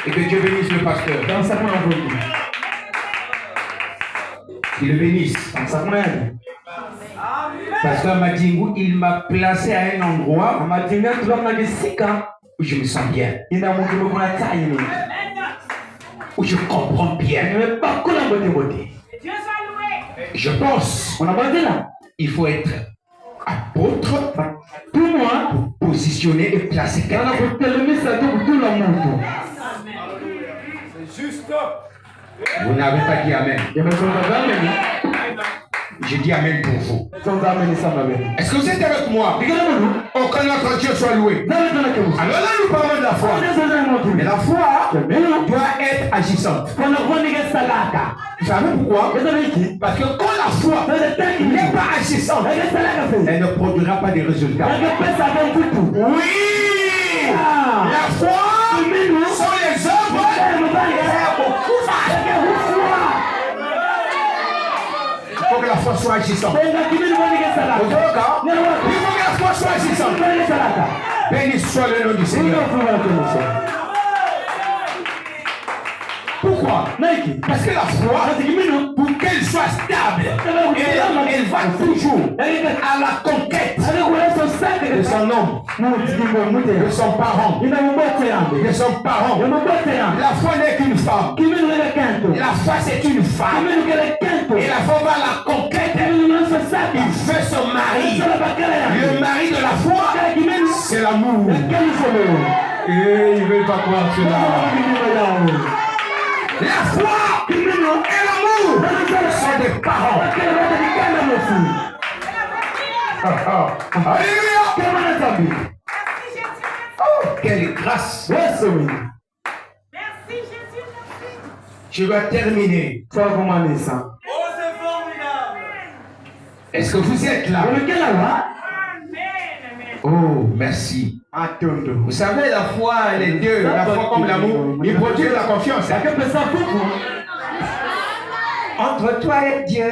Et que Dieu bénisse le pasteur. Qu'il le bénisse. Pasteur Madingou, il m'a placé à un endroit où je me sens bien. Où je comprends bien. Je pense il faut être apôtre pour moi, pour positionner et placer quelqu'un. C'est juste. Vous n'avez pas dit amen. Je dis amen pour vous. Est-ce que vous êtes avec moi? Aucun autre Dieu soit loué. Alors là, nous parlons de la foi. Mais la foi doit être agissante. Vous savez pourquoi? Parce que quand la foi n'est pas agissante, elle ne produira pas de résultats. Oui! La foi sont les œuvres Il faut que la foi soit agissante. Il faut que la foi soit agissante. Béni soit le nom du Seigneur. Pourquoi? Parce que la foi, pour qu'elle soit stable, elle va toujours à la conquête de son homme, de son parent, de son parent. La foi n'est qu'une femme. La foi c'est une femme. Et la femme va à la conquête. Il veut son mari. Le mari de la foi, c'est l'amour. Et ils ne veulent pas croire cela. La foi et l'amour sont des parents. Alléluia. Oh, quelle grâce. Merci Jésus. Je dois terminer. Oh, c'est formidable. Est-ce que vous êtes là? Oh, merci. Vous savez, la foi, les deux, la foi comme l'amour, ils produisent la confiance. Entre toi et Dieu,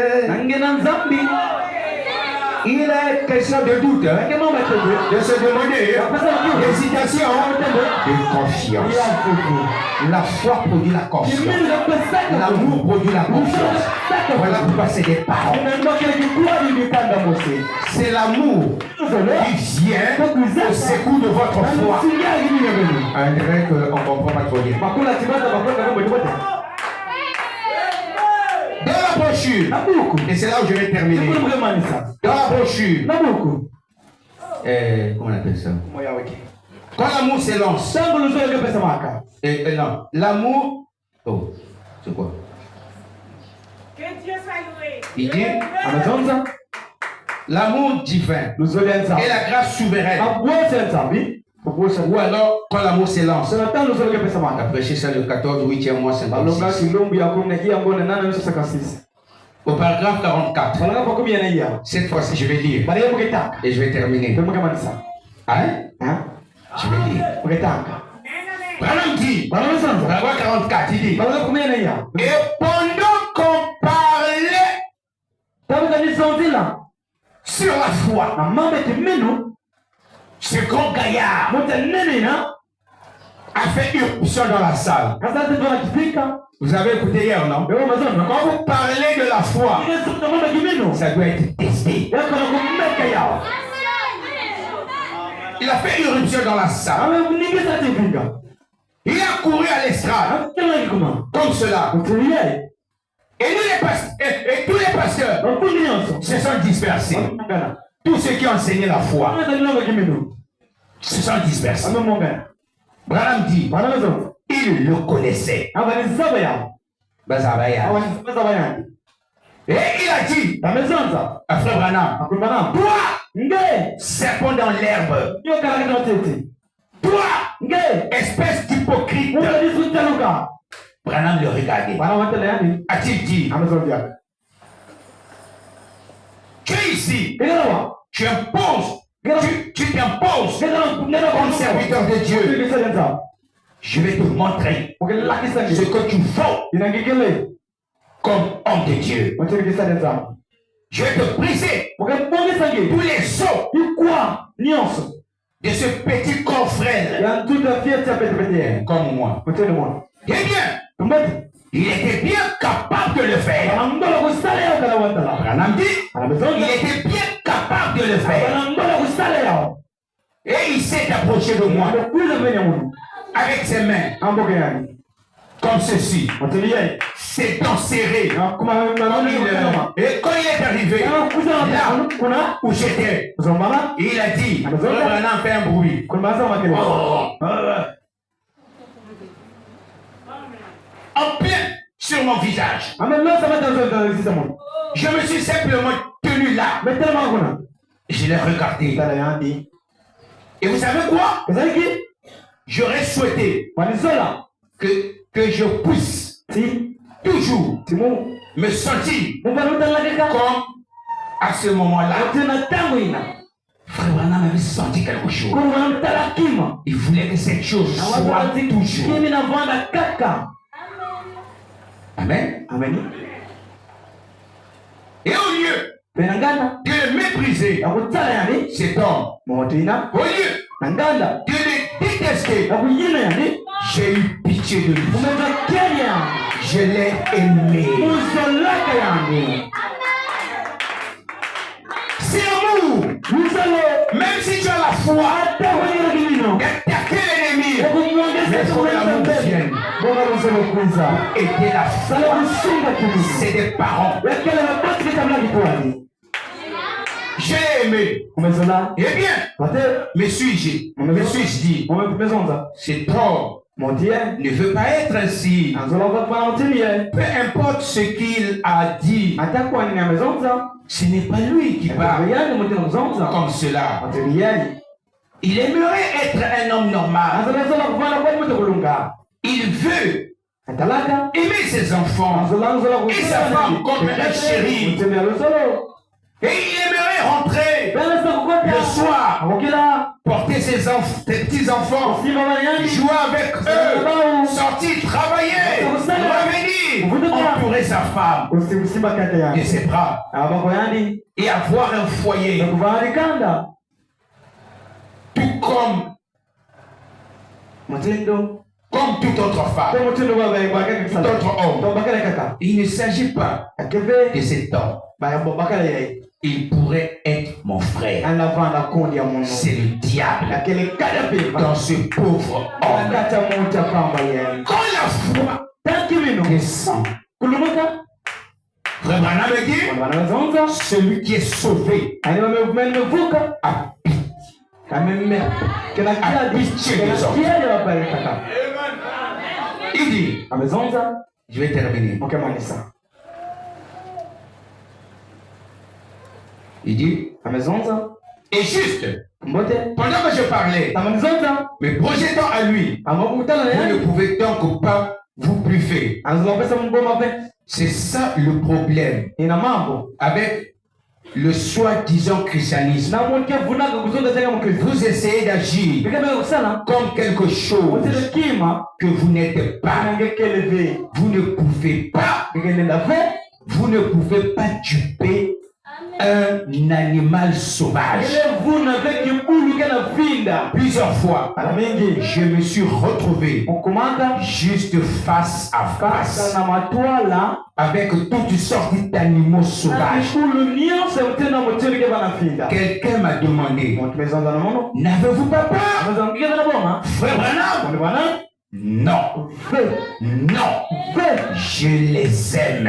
il est question de doute, de se demander, d'hésitation, de confiance. La foi produit la confiance. L'amour produit la confiance. Voilà pourquoi c'est des paroles. C'est l'amour qui vient au secours de votre foi. On dirait qu'on ne comprend pas trop bien. Dans la brochure, et c'est là où je vais terminer. Dans la brochure, comment on appelle ça? Quand l'amour s'élance, non, l'amour, oh, c'est quoi? Que Dieu soit loué. Il dit, l'amour divin et la grâce souveraine. Ou alors, quand l'amour s'élance. On a prêché ça le 14, 8e mois, 56. Au paragraphe 44. Cette fois-ci, je vais lire. Et je vais terminer. Hein? Je vais lire. Branham dit, paragraphe 44, il dit, et pendant qu'on parlait sur la foi, ce grand gaillard a fait irruption dans la salle. Vous avez écouté hier, non? Quand vous parlez de la foi, ça doit être testé. Il a fait irruption dans la salle. Il a couru à l'estrade, comme cela. Et tous les pasteurs se sont dispersés. Tous ceux qui ont enseigné la foi se sont dispersés. Branham dit, il le connaissait. Et il a dit à frère Branham, toi, serpent dans l'herbe, toi, espèce d'hypocrite. Branham le regardait. A-t-il dit, tu es ici, tu imposes, tu t'imposes comme serviteur de Dieu. Je vais te montrer ce que tu vaux comme homme de Dieu. Je vais te briser tous les os de ce petit corps frêle comme moi. Eh bien, il était bien capable de le faire. Branham dit, il était bien capable de le faire. Et il s'est approché de moi avec ses mains comme ceci, ses dents serrées. Et quand il est arrivé là où j'étais, il a dit, Branham fait un bruit. En plein sur mon visage. Je me suis simplement tenu là. Je l'ai regardé. Et vous savez quoi? J'aurais souhaité que je puisse toujours me sentir comme à ce moment-là. Frère Branham avait senti quelque chose. Il voulait que cette chose soit toujours. Amen. Amen. Et au lieu Penangana. de le mépriser, Akutala yani. cet homme, Motina. au lieu Nanganda. de le détester, Akuyina yani. j'ai eu pitié de lui. Umejua Kenya. Je l'ai aimé. Uzolaka yani. C'est l'amour. Uzolo. Même si tu as la foi Hata kwenye kilino. d'attaquer l'ennemi, Kumwongeza mais faut que l'amour vienne. Bonga ruselo kuiza. Aider la Sala foi. usunga kilino. C'est des parents. Yakele mabati kitabla kitwani. J'ai aimé. Umezola. Eh bien, Pate. me suis-je dit, Umepezonza. cet homme Montie. ne veut pas être ainsi. Anzola kwa mtilie. Peu importe ce qu'il a dit, Hata kwa nini amezonza? ce n'est pas lui qui parle Yani mutino mzonza. comme cela. Mtiliani. Il aimerait être un homme normal. Anzola kufanya kwa mtu kulunga. Il veut Atalaka. aimer ses enfants et sa femme comme un chéri. Mtemea rusolo. Et il aimerait rentrer le soir, porter ses petits-enfants, jouer avec eux, sortir travailler, revenir, entourer sa femme de ses bras et avoir un foyer. Tout comme toute autre femme, tout autre homme. Il ne s'agit pas de cet homme. Il pourrait être mon frère. C'est le diable dans ce pauvre homme. Quand la foi descend, Frère Branham dit, celui qui est sauvé a pitié des hommes. Il dit, je vais terminer. Il dit, et juste, pendant que je parlais, me projetant à lui, vous ne pouvez donc pas vous bluffer. C'est ça le problème avec le soi-disant christianisme. Vous essayez d'agir comme quelque chose que vous n'êtes pas. Vous ne pouvez pas. Vous ne pouvez pas duper un animal sauvage. Plusieurs fois, je me suis retrouvé juste face à face avec toutes sortes d'animaux sauvages. Quelqu'un m'a demandé, n'avez-vous pas peur? Frère Branham? Non. Non. Je les aime.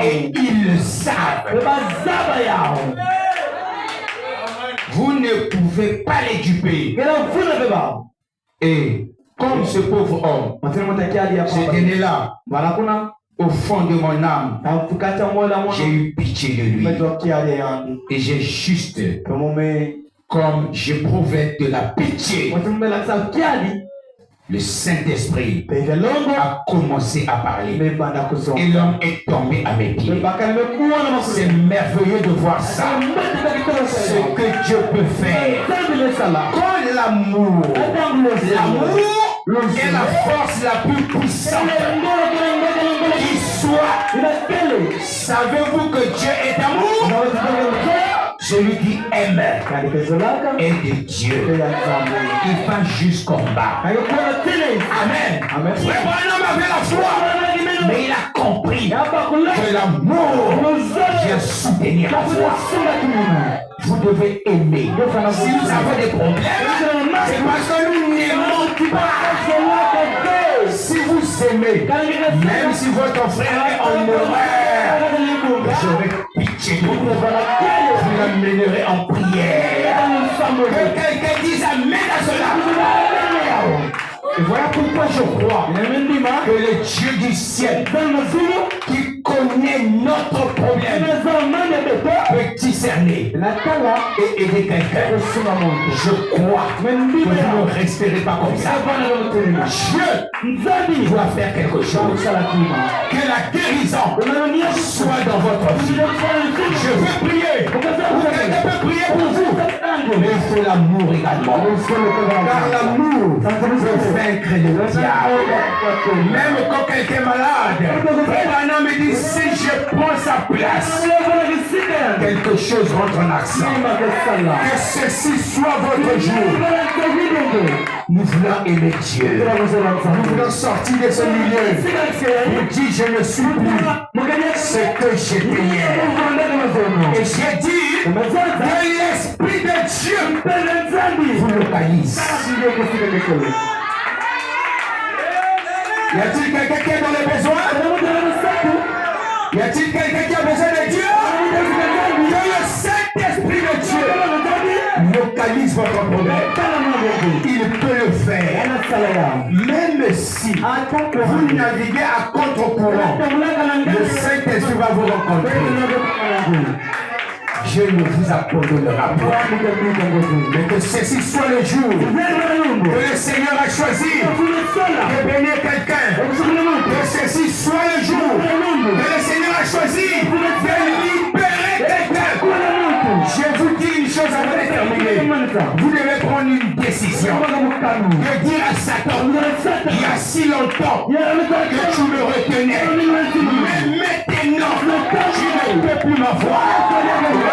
Et ils le savent. Vous ne pouvez pas les duper. Et comme ce pauvre homme, j'étais né là, au fond de mon âme, j'ai eu pitié de lui. Et j'ai juste, comme j'éprouvais de la pitié, le Saint-Esprit a commencé à parler. Et l'homme est tombé à mes pieds. C'est merveilleux de voir ça. Ce que Dieu peut faire. Quand l'amour est la force la plus puissante qui soit. Savez-vous que Dieu est amour? Celui qui aime est de Dieu. Il va jusqu'en bas. Amen. Frère Branham avait la foi, mais il a compris que l'amour vient soutenir la foi. Vous devez aimer. Si vous avez des problèmes, c'est parce que nous n'aimons pas. Si vous aimez, même si votre frère est en horreur, j'aurai pitié de vous. Vous l'amènerez en prière. Que quelqu'un dise amen à cela. Et voilà pourquoi je crois que le Dieu du ciel, qui connaît notre problème, peut discerner et aider quelqu'un. Je crois que vous ne resterez pas comme ça. Dieu doit faire quelque chose. Que la guérison soit dans votre vie. Je veux prier. Quelqu'un peut prier pour vous. Mais il faut l'amour également. Car l'amour peut vaincre le diable. Même quand quelqu'un est malade, Abraham me dit, si je prends sa place, quelque chose rentre en action. Que ceci soit votre jour. Nous voulons aimer Dieu. Nous voulons sortir de ce milieu. Nous dit, je ne suis plus ce que j'étais hier. Et j'ai dit que l'Esprit de Dieu vous localise. Y a-t-il quelqu'un qui est dans les besoins? Y a-t-il quelqu'un qui a besoin de Dieu? Que le Saint-Esprit de Dieu localise votre problème. Il peut le faire. Même si vous naviguez à contre-courant, le Saint-Esprit va vous rencontrer. Dieu ne vous abandonnera pas. Mais que ceci soit le jour que le Seigneur a choisi de bénir quelqu'un. Que ceci soit le jour que le Seigneur a choisi de libérer quelqu'un. Je vous dis une chose avant de terminer. Vous devez prendre une décision de dire à Satan, il y a si longtemps que tu me retenais, mais maintenant tu ne peux plus m'avoir.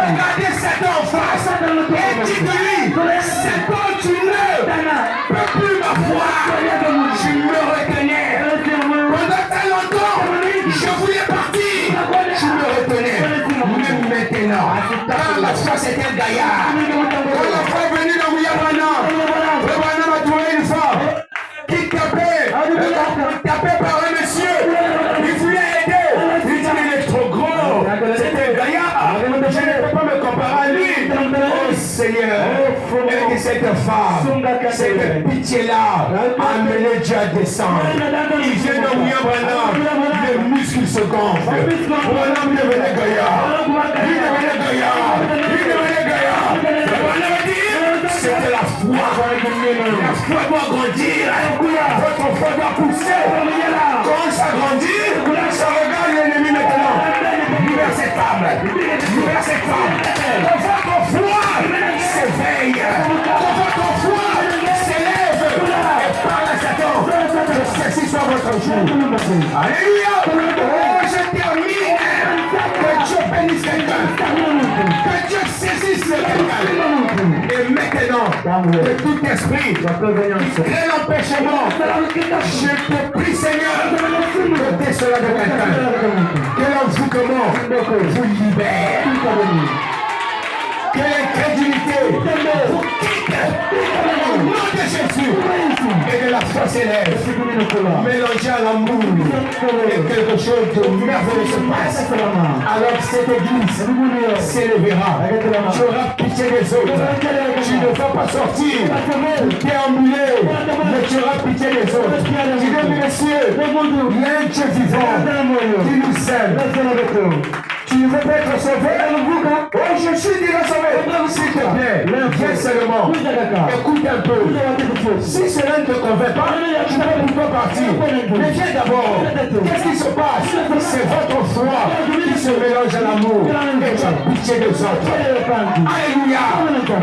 Regardez Satan en face et dites-lui, Satan, tu ne peux plus m'avoir. Tu me retenais. Pendant très longtemps, je voulais partir. Tu me retenais. Même maintenant, quand la foi c'était un gaillard, quand la foi est venue dans William Branham, Branham a trouvé une femme qui tapait par un monsieur. Il voulait aider. Il dit, il est trop gros. C'était un gaillard. Je ne peux pas me comparer à lui. Oh Seigneur, avec cette femme, cette pitié-là, amenez Dieu à descendre. Il vient de William Branham, les muscles se gonflent. Branham devenait gaillard. Il devenait gaillard. Branham a dit, c'est que la foi. La foi doit grandir. Votre foi doit pousser. Quand ça grandit, ça regarde l'ennemi maintenant. Libère cette femme. Quand votre foi s'éveille, quand votre foi s'élève et parle à Satan, que ceci soit votre jour. Alléluia. Oh, je termine. Que Dieu bénisse quelqu'un. Que Dieu saisisse quelqu'un. Et maintenant, de tout esprit qui crée l'empêchement, je te prie Seigneur de cela de quelqu'un. Que l'envoûtement vous libère. Que l'incrédulité vous quitte au nom de Jésus et que la foi s'élève, mélangée à l'amour et quelque chose de merveilleux se passe. Alors cette église s'élèvera, tu auras pitié des autres, tu ne vas pas sortir déambuler, mais tu auras pitié des autres. Tu dis, messieurs, il y a un Dieu vivant qui nous aime. Tu veux être sauvé? Oh, je suis déjà sauvé. S'il te plaît, viens seulement. Écoute un peu. Si cela ne te convainc pas, tu ne peux pas partir. Mais viens d'abord. Qu'est-ce qui se passe? C'est votre foi qui se mélange à l'amour et tu as pitié des autres. Alléluia.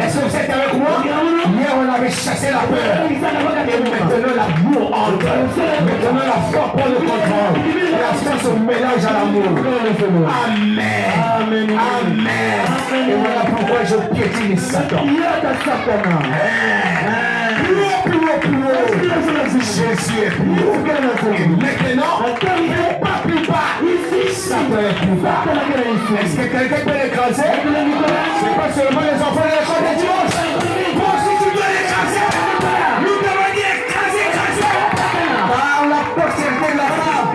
Est-ce que vous êtes avec moi? Hier, on avait chassé la peur. Et maintenant, l'amour entre. Maintenant, la foi prend le contrôle. La foi se mélange à l'amour. Amen. Amen. Amen. Et voilà pourquoi je piétine Satan. Plus haut. Jésus est plus haut. Et maintenant, pas plus bas. Satan est plus bas. Est-ce que quelqu'un peut l'écraser? C'est pas seulement les enfants de l'école de dimanche. Toi aussi tu dois l'écraser. Nous devons dire écraser. Par la postérité de la femme,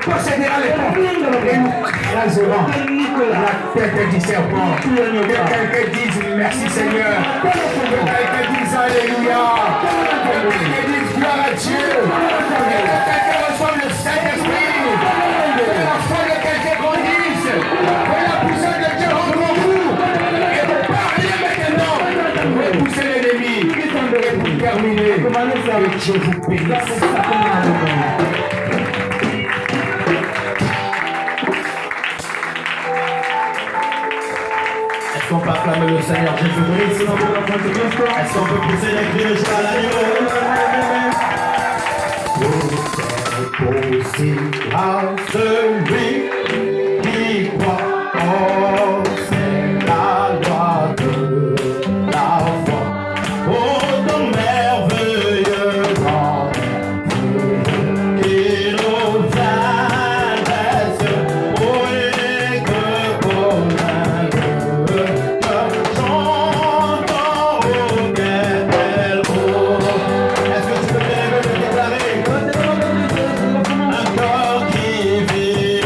possédera les portes. Et nous écraserons la tête du serpent. Que quelqu'un dise merci Seigneur. Que quelqu'un dise Alléluia. Que quelqu'un dise gloire à Dieu. Que quelqu'un reçoive le Saint-Esprit. Que la foi de quelqu'un grandisse. Que la puissance de Dieu rentre en vous. Je vous bénis. Est-ce qu'on peut acclamer le Seigneur Jésus-Christ? Est-ce qu'on peut pousser des cris de joie à l'agneau? Tout est possible à celui qui croit. Oh, c'est la loi de la foi. Oh, ton merveilleux grand qui nous adresse. Oh, et que commun de cœur chantons au quel haut. Est-ce que tu peux bien le déclarer? Un corps qui vit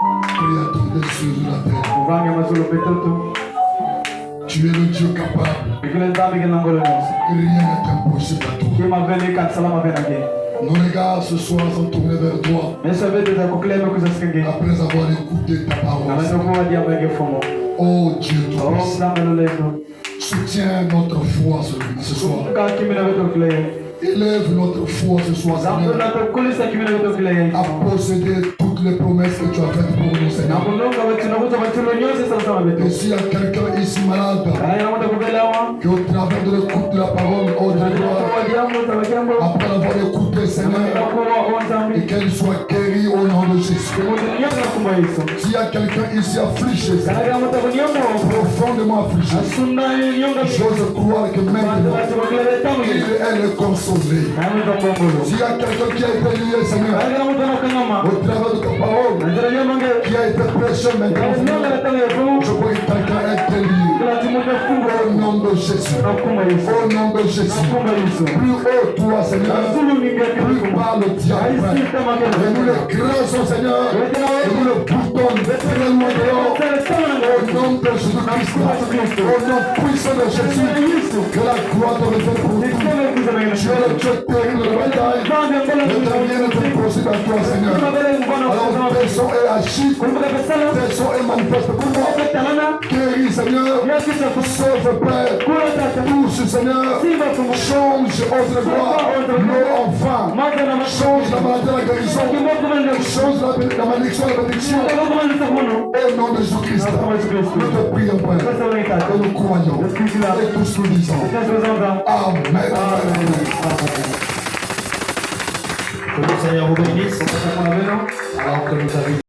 Créateur des cieux et de la terre. uvange mazulu petoto Tu es le Dieu capable. ikile nzambe kinangolo nyonso Rien n'est impossible à toi. kimavele kanisala mavena ke Nos regards ce soir sont tournés vers toi meso vetu za kukleme kuzasikenge après avoir écouté ta parole. namenokuwa diabenge fumo Oh Dieu o tout-puissant, nzambe lolendo soutiens notre foi ce soir. ka kimina vetu kileye Élève notre foi ce soir, nzambe Seigneur, natokulisa kimina vetu kileye à posséder toutes les promesses que tu as faites pour nous, Seigneur. nakunonga vetu nakuta vatilo nyonse salasala Et vetu s'il y a quelqu'un ici malade, ayi namuta kubelawa qui au travers de l'écoute de la parole, oh Dieu, nakuwa diambo tabakiambo après l'avoir écouté, Seigneur, nakuwa o nzambe et qu'elle soit guérie au nom de Jésus. mutu nyonse nakumba yesu S'il y a quelqu'un ici affligé, Seigneur, kanaka muta kunyonga profondément affligé, asunda nyonga j'ose croire que maintenant, batibakilele tamu elle est consolée. namuta mbongolo S'il y a quelqu'un qui a été lié, Seigneur, kanaka muta nakangama au travers de ta parole, nanzira nyomange qui a été prêché maintenant, nyonga Seigneur, latamu yefu je vois que quelqu'un a été lié. kila timuta fungo Au nom de Jésus. nakumba yesu Au nom de Jésus. nakumba yesu Plus haut, toi, Seigneur. azulu ningeke Plus bas, le diable. aisita Et nous makele les grâces, Seigneur. Et nous le boutons très loin dehors. Au nom de Jésus-Christ. Au nom puissant de Jésus. Que la gloire te revienne pour nous. Tu es le Dieu terrible de la bataille. Le rien ne te possible à toi, Seigneur. Alors, personne est agi. Personne est manifeste pour moi. Guéris, Seigneur. Sauve, Père. Touche, Seigneur. Change, ose le voir. Nos enfants. Change la maladie à la guérison. Change la malédiction à la bénédiction. Au nom de Jésus-Christ. Nous te prions, Père. Et nous croyons. Et tous nous disons. Amen. Que le Seigneur vous bénisse. Alors que nous avons